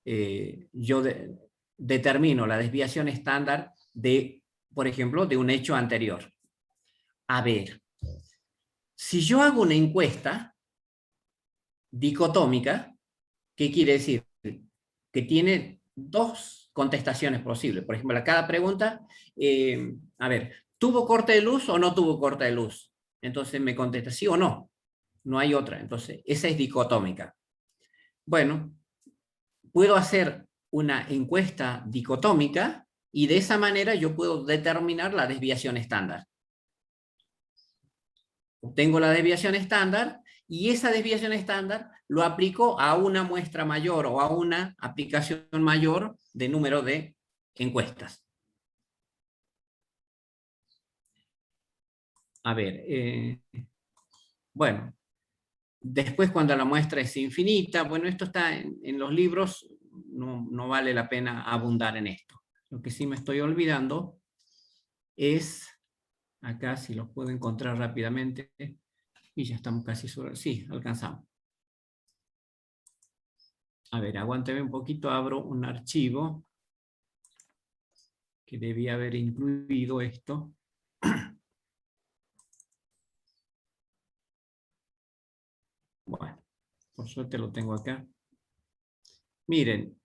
yo determino la desviación estándar por ejemplo, de un hecho anterior. A ver, si yo hago una encuesta dicotómica, ¿qué quiere decir? Que tiene dos contestaciones posibles. Por ejemplo, a cada pregunta, a ver, ¿tuvo corte de luz o no tuvo corte de luz? Entonces me contesta sí o no. No hay otra. Entonces, esa es dicotómica. Bueno, puedo hacer una encuesta dicotómica y de esa manera yo puedo determinar la desviación estándar. Obtengo la desviación estándar y esa desviación estándar lo aplico a una muestra mayor o a una aplicación mayor de número de encuestas. A ver, bueno, después cuando la muestra es infinita, bueno, esto está en los libros, no vale la pena abundar en esto. Lo que sí me estoy olvidando es, acá si los puedo encontrar rápidamente, y ya estamos casi sobre, sí, alcanzamos. A ver, aguánteme un poquito, abro un archivo que debía haber incluido esto. Bueno, por suerte lo tengo acá. Miren,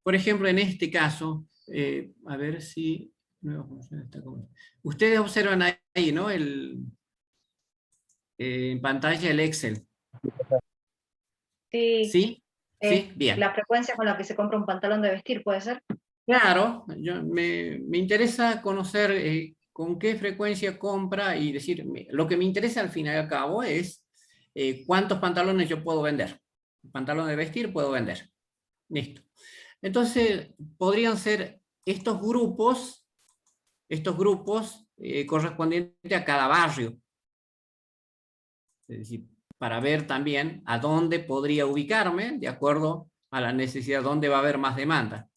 por ejemplo, en este caso, a ver si... Ustedes observan ahí, ¿no? En pantalla el Excel. Sí. ¿Sí? Sí, bien. La frecuencia con la que se compra un pantalón de vestir, ¿puede ser? Claro, me interesa conocer con qué frecuencia compra y decir, lo que me interesa al fin y al cabo es cuántos pantalones yo puedo vender. Pantalones de vestir puedo vender. Listo. Entonces, podrían ser estos grupos correspondientes a cada barrio. Es decir, para ver también a dónde podría ubicarme de acuerdo a la necesidad, dónde va a haber más demanda.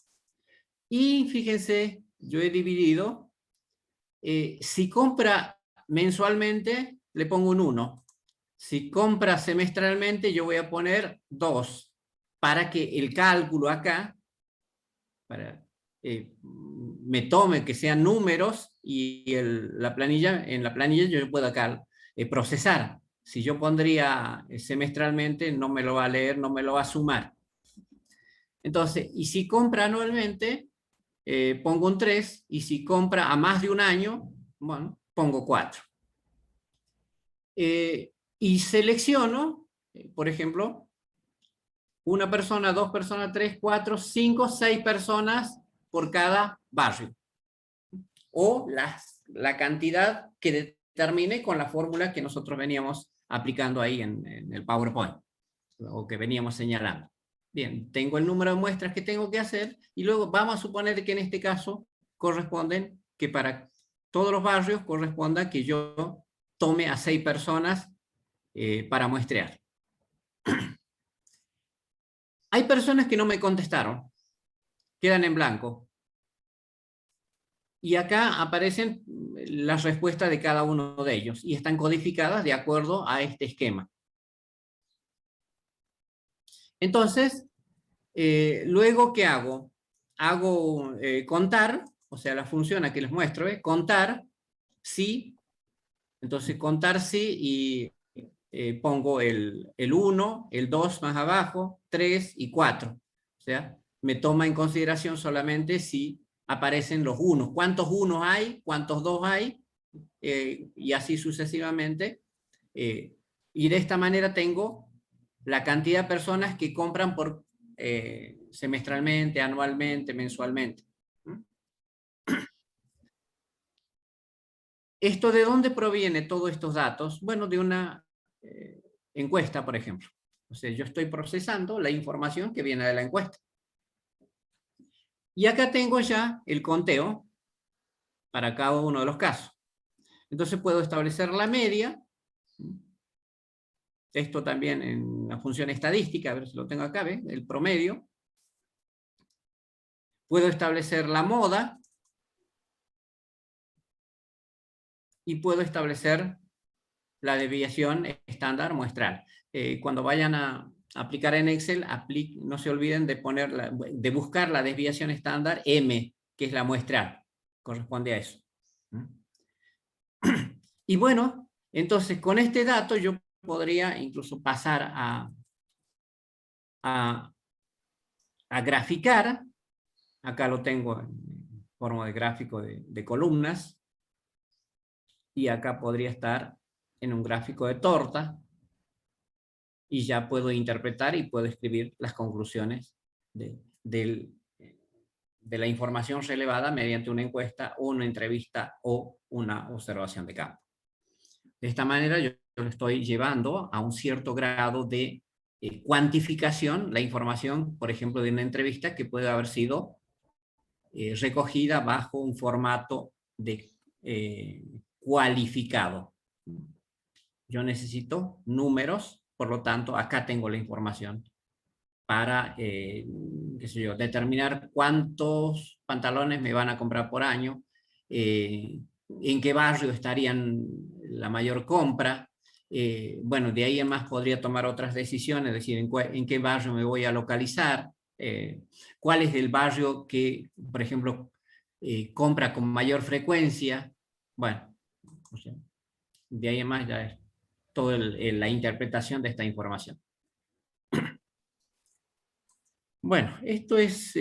Y fíjense, yo he dividido, si compra mensualmente, le pongo un 1. Si compra semestralmente, yo voy a poner 2, para que el cálculo acá, me tome que sean números y en la planilla yo puedo acá procesar. Si yo pondría semestralmente, no me lo va a leer, no me lo va a sumar. Entonces, y si compra anualmente, pongo un 3, y si compra a más de un año, bueno, pongo 4. Y selecciono, por ejemplo, una persona, 2 personas, 3, 4, 5, 6 personas por cada barrio. O la cantidad que determine con la fórmula que nosotros veníamos aplicando ahí en el PowerPoint, o que veníamos señalando. Bien, tengo el número de muestras que tengo que hacer, y luego vamos a suponer que en este caso corresponden, que para todos los barrios corresponda que yo tome a 6 personas para muestrear. Hay personas que no me contestaron, quedan en blanco. Y acá aparecen las respuestas de cada uno de ellos, y están codificadas de acuerdo a este esquema. Entonces, luego, ¿qué hago? Hago contar, o sea, la función a que les muestro es contar si. Entonces, contar si, y pongo el 1, el 2 más abajo, 3 y 4. O sea, me toma en consideración solamente si aparecen los unos. ¿Cuántos unos hay? ¿Cuántos 2 hay? Y así sucesivamente. Y de esta manera tengo la cantidad de personas que compran por semestralmente, anualmente, mensualmente. ¿Esto de dónde proviene todos estos datos? Bueno, de una encuesta, por ejemplo. O sea, yo estoy procesando la información que viene de la encuesta. Y acá tengo ya el conteo para cada uno de los casos. Entonces puedo establecer la media. Esto también en la función estadística, a ver si lo tengo acá, ¿ves? El promedio. Puedo establecer la moda. Y puedo establecer la desviación estándar muestral. Cuando vayan a aplicar en Excel, no se olviden de buscar la desviación estándar M, que es la muestral. Corresponde a eso. Y bueno, entonces con este dato yo podría incluso pasar a graficar. Acá lo tengo en forma de gráfico de columnas. Y acá podría estar en un gráfico de torta, y ya puedo interpretar y puedo escribir las conclusiones de la información relevada mediante una encuesta, o una entrevista, o una observación de campo. De esta manera yo lo estoy llevando a un cierto grado de cuantificación, la información, por ejemplo, de una entrevista que puede haber sido recogida bajo un formato de cualificado. Yo necesito números, por lo tanto, acá tengo la información para qué sé yo, determinar cuántos pantalones me van a comprar por año, en qué barrio estarían la mayor compra. Bueno, de ahí en más podría tomar otras decisiones, es decir, en qué barrio me voy a localizar, cuál es el barrio que, por ejemplo, compra con mayor frecuencia. Bueno, o sea, de ahí en más ya es toda la interpretación de esta información. Bueno, esto es,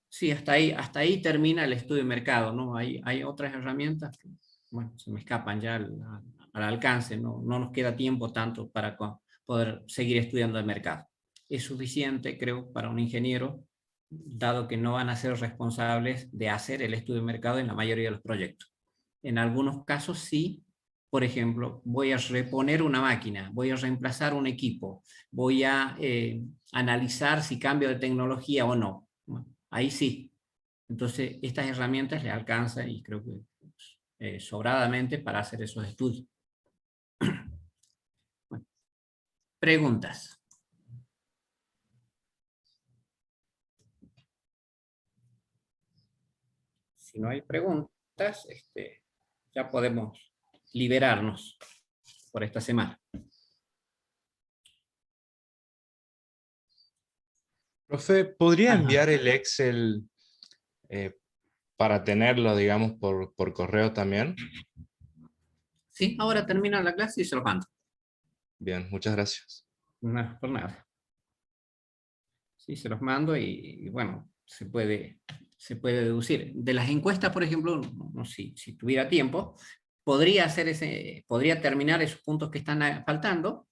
sí, hasta ahí termina el estudio de mercado, ¿no? Hay otras herramientas que, bueno, se me escapan ya al alcance, no nos queda tiempo tanto para poder seguir estudiando el mercado. es suficiente, creo, para un ingeniero, dado que no van a ser responsables de hacer el estudio de mercado en la mayoría de los proyectos. En algunos casos sí, por ejemplo, voy a reponer una máquina, voy a reemplazar un equipo, voy a analizar si cambio de tecnología o no. Ahí sí. Entonces, estas herramientas le alcanzan, y creo que sobradamente, para hacer esos estudios. Bueno, preguntas. Si no hay preguntas, ya podemos liberarnos por esta semana. Profe, ¿podría enviar el Excel para tenerlo, digamos, por correo también? Sí, ahora termina la clase y se los mando. Bien, muchas gracias. No, por nada. Sí, se los mando y bueno, se puede deducir. De las encuestas, por ejemplo, no, si tuviera tiempo, podría terminar esos puntos que están faltando.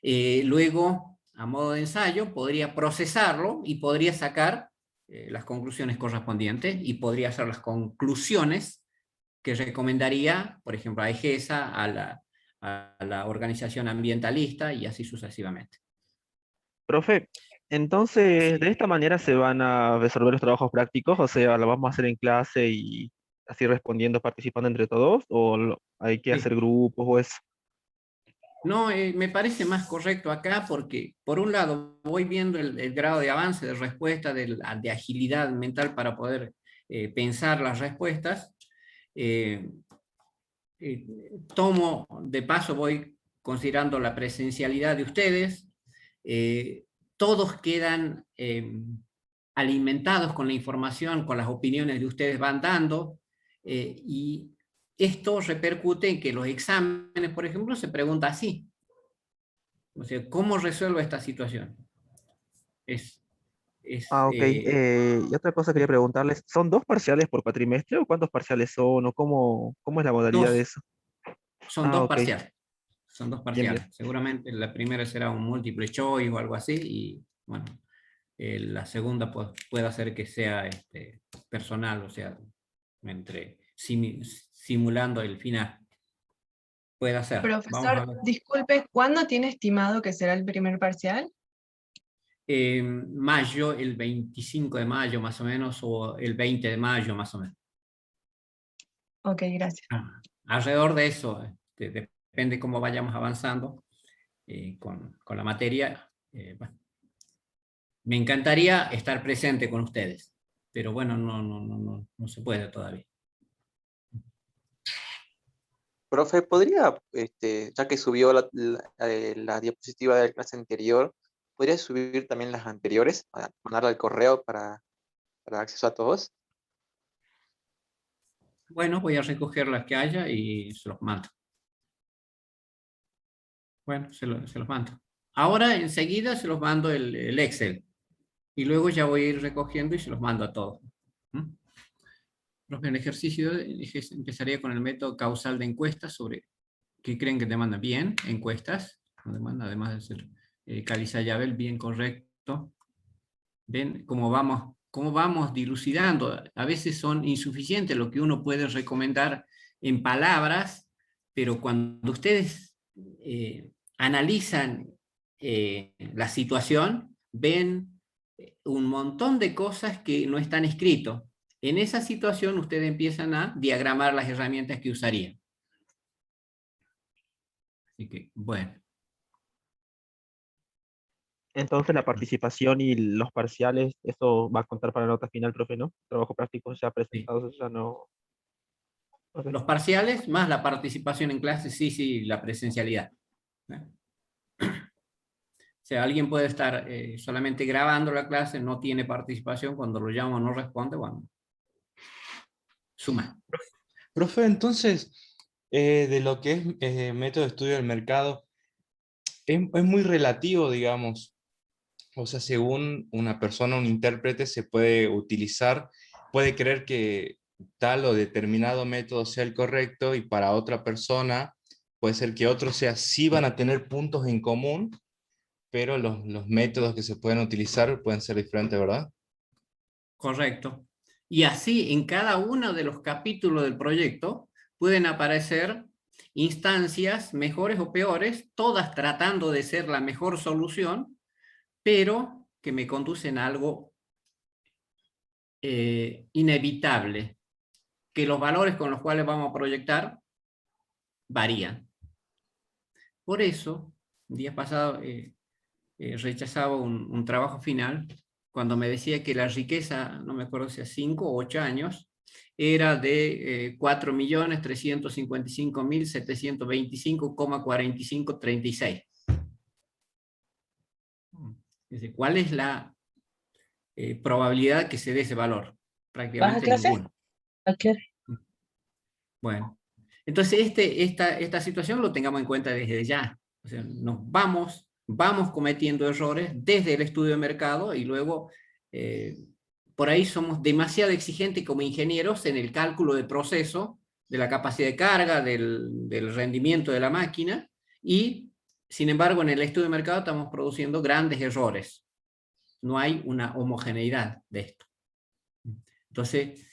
Luego, a modo de ensayo, podría procesarlo y podría sacar las conclusiones correspondientes y podría hacer las conclusiones que recomendaría, por ejemplo, a EGESA, a la organización ambientalista y así sucesivamente. Profe, entonces, ¿de esta manera se van a resolver los trabajos prácticos? O sea, ¿lo vamos a hacer en clase y así respondiendo, participando entre todos? ¿O hay que hacer grupos o eso? No, me parece más correcto acá porque, por un lado, voy viendo el grado de avance, de respuesta, de agilidad mental para poder pensar las respuestas. Tomo, de paso, voy considerando la presencialidad de ustedes. Todos quedan alimentados con la información, con las opiniones de ustedes van dando, y esto repercute en que los exámenes, por ejemplo, se pregunta así. O sea, ¿cómo resuelvo esta situación? Ok. Y otra cosa quería preguntarles, ¿son 2 parciales por cuatrimestre o cuántos parciales son? ¿O cómo es la modalidad de eso? Son 2 Ok. parciales. Son 2 Bien, parciales. bien. Seguramente la primera será un múltiple choice o algo así, y bueno, la segunda puede hacer que sea personal, o sea, simulando el final. Puede hacer. Vamos a Profesor, ver. disculpe, ¿cuándo tiene estimado que será el primer parcial? Mayo, el 25 de mayo más o menos, o el 20 de mayo más o menos. Ok, gracias. Alrededor de eso, depende cómo vayamos avanzando con la materia. Bueno, me encantaría estar presente con ustedes, pero bueno, no se puede todavía. Profe, ¿podría, ya que subió la diapositiva de la clase anterior, podría subir también las anteriores, mandarla al correo para acceso a todos? Bueno, voy a recoger las que haya y se los mando. Bueno, se los mando. Ahora, enseguida, se los mando el Excel. Y luego ya voy a ir recogiendo y se los mando a todos. Profe, el ejercicio empezaría con el método causal de encuestas sobre qué creen que demandan. Bien, encuestas. Demanda, además de ser Caliza-Yabel, bien correcto. Ven cómo vamos dilucidando. A veces son insuficientes lo que uno puede recomendar en palabras, pero cuando ustedes analizan la situación, ven un montón de cosas que no están escritos. En esa situación ustedes empiezan a diagramar las herramientas que usarían. Así que, bueno. Entonces la participación y los parciales, eso va a contar para la nota final, profe, ¿no? Trabajo práctico ya presentado, ya no... Okay. Los parciales más la participación en clase, sí, la presencialidad. O sea, alguien puede estar solamente grabando la clase, no tiene participación, cuando lo llamo no responde, bueno, suma. Profe, entonces, de lo que es método de estudio del mercado, es muy relativo, digamos. O sea, según una persona, un intérprete se puede utilizar, puede creer que tal o determinado método sea el correcto y para otra persona puede ser que otro sea, sí van a tener puntos en común, pero los métodos que se pueden utilizar pueden ser diferentes, ¿verdad? Correcto. Y así en cada uno de los capítulos del proyecto pueden aparecer instancias mejores o peores, todas tratando de ser la mejor solución, pero que me conducen a algo inevitable, que los valores con los cuales vamos a proyectar varían. Por eso, el día pasado rechazaba un trabajo final cuando me decía que la riqueza, no me acuerdo si a 5 o 8 años, era de 4.355.725,4536. ¿Cuál es la probabilidad que se dé ese valor? Prácticamente ninguna. Bueno, entonces esta situación lo tengamos en cuenta desde ya. O sea, vamos cometiendo errores desde el estudio de mercado y luego por ahí somos demasiado exigentes como ingenieros en el cálculo de proceso, de la capacidad de carga, del rendimiento de la máquina, y sin embargo en el estudio de mercado estamos produciendo grandes errores. No hay una homogeneidad de esto. Entonces,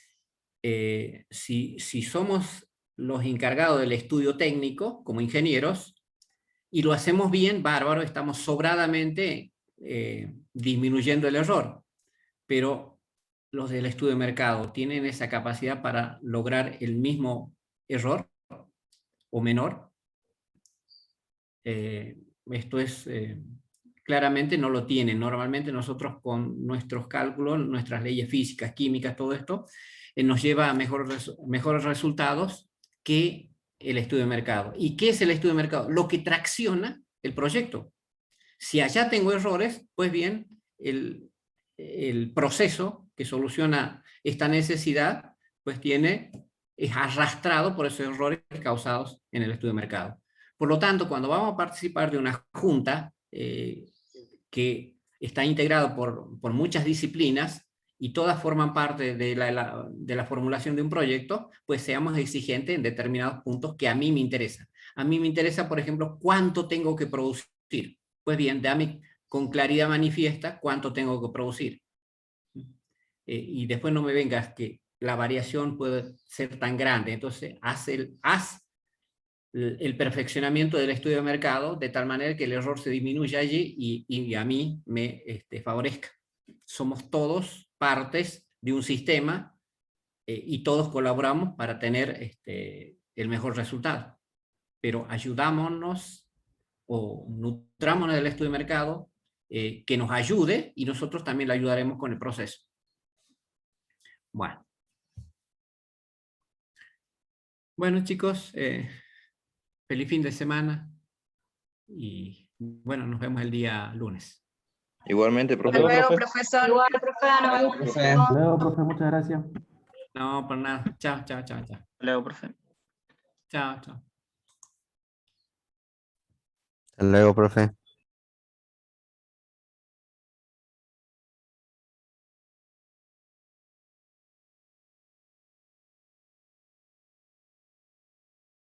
si somos los encargados del estudio técnico como ingenieros, y lo hacemos bien, bárbaro, estamos sobradamente disminuyendo el error. Pero los del estudio de mercado tienen esa capacidad para lograr el mismo error o menor. Esto es, claramente no lo tienen. Normalmente nosotros con nuestros cálculos, nuestras leyes físicas, químicas, todo esto, nos lleva a mejores resultados que el estudio de mercado. ¿Y qué es el estudio de mercado? Lo que tracciona el proyecto. Si allá tengo errores, pues bien, el proceso que soluciona esta necesidad, pues es arrastrado por esos errores causados en el estudio de mercado. Por lo tanto, cuando vamos a participar de una junta que está integrado por muchas disciplinas, y todas forman parte de la formulación de un proyecto, pues seamos exigentes en determinados puntos que a mí me interesan. A mí me interesa, por ejemplo, cuánto tengo que producir. Pues bien, dame con claridad manifiesta cuánto tengo que producir. Y después no me vengas que la variación puede ser tan grande. Entonces, haz el perfeccionamiento del estudio de mercado de tal manera que el error se disminuya allí y a mí me favorezca. Somos todos partes de un sistema y todos colaboramos para tener el mejor resultado. Pero ayudámonos o nutrámonos del estudio de mercado que nos ayude y nosotros también le ayudaremos con el proceso. Bueno chicos, feliz fin de semana y bueno, nos vemos el día lunes. Igualmente, profe. Hasta luego, profesor. Igual, profe, nos vemos. Hasta luego, profe, muchas gracias. No, por nada. Chao, chao, chao, chao. Hasta luego, profe. Chao, chao. Hasta luego, profe.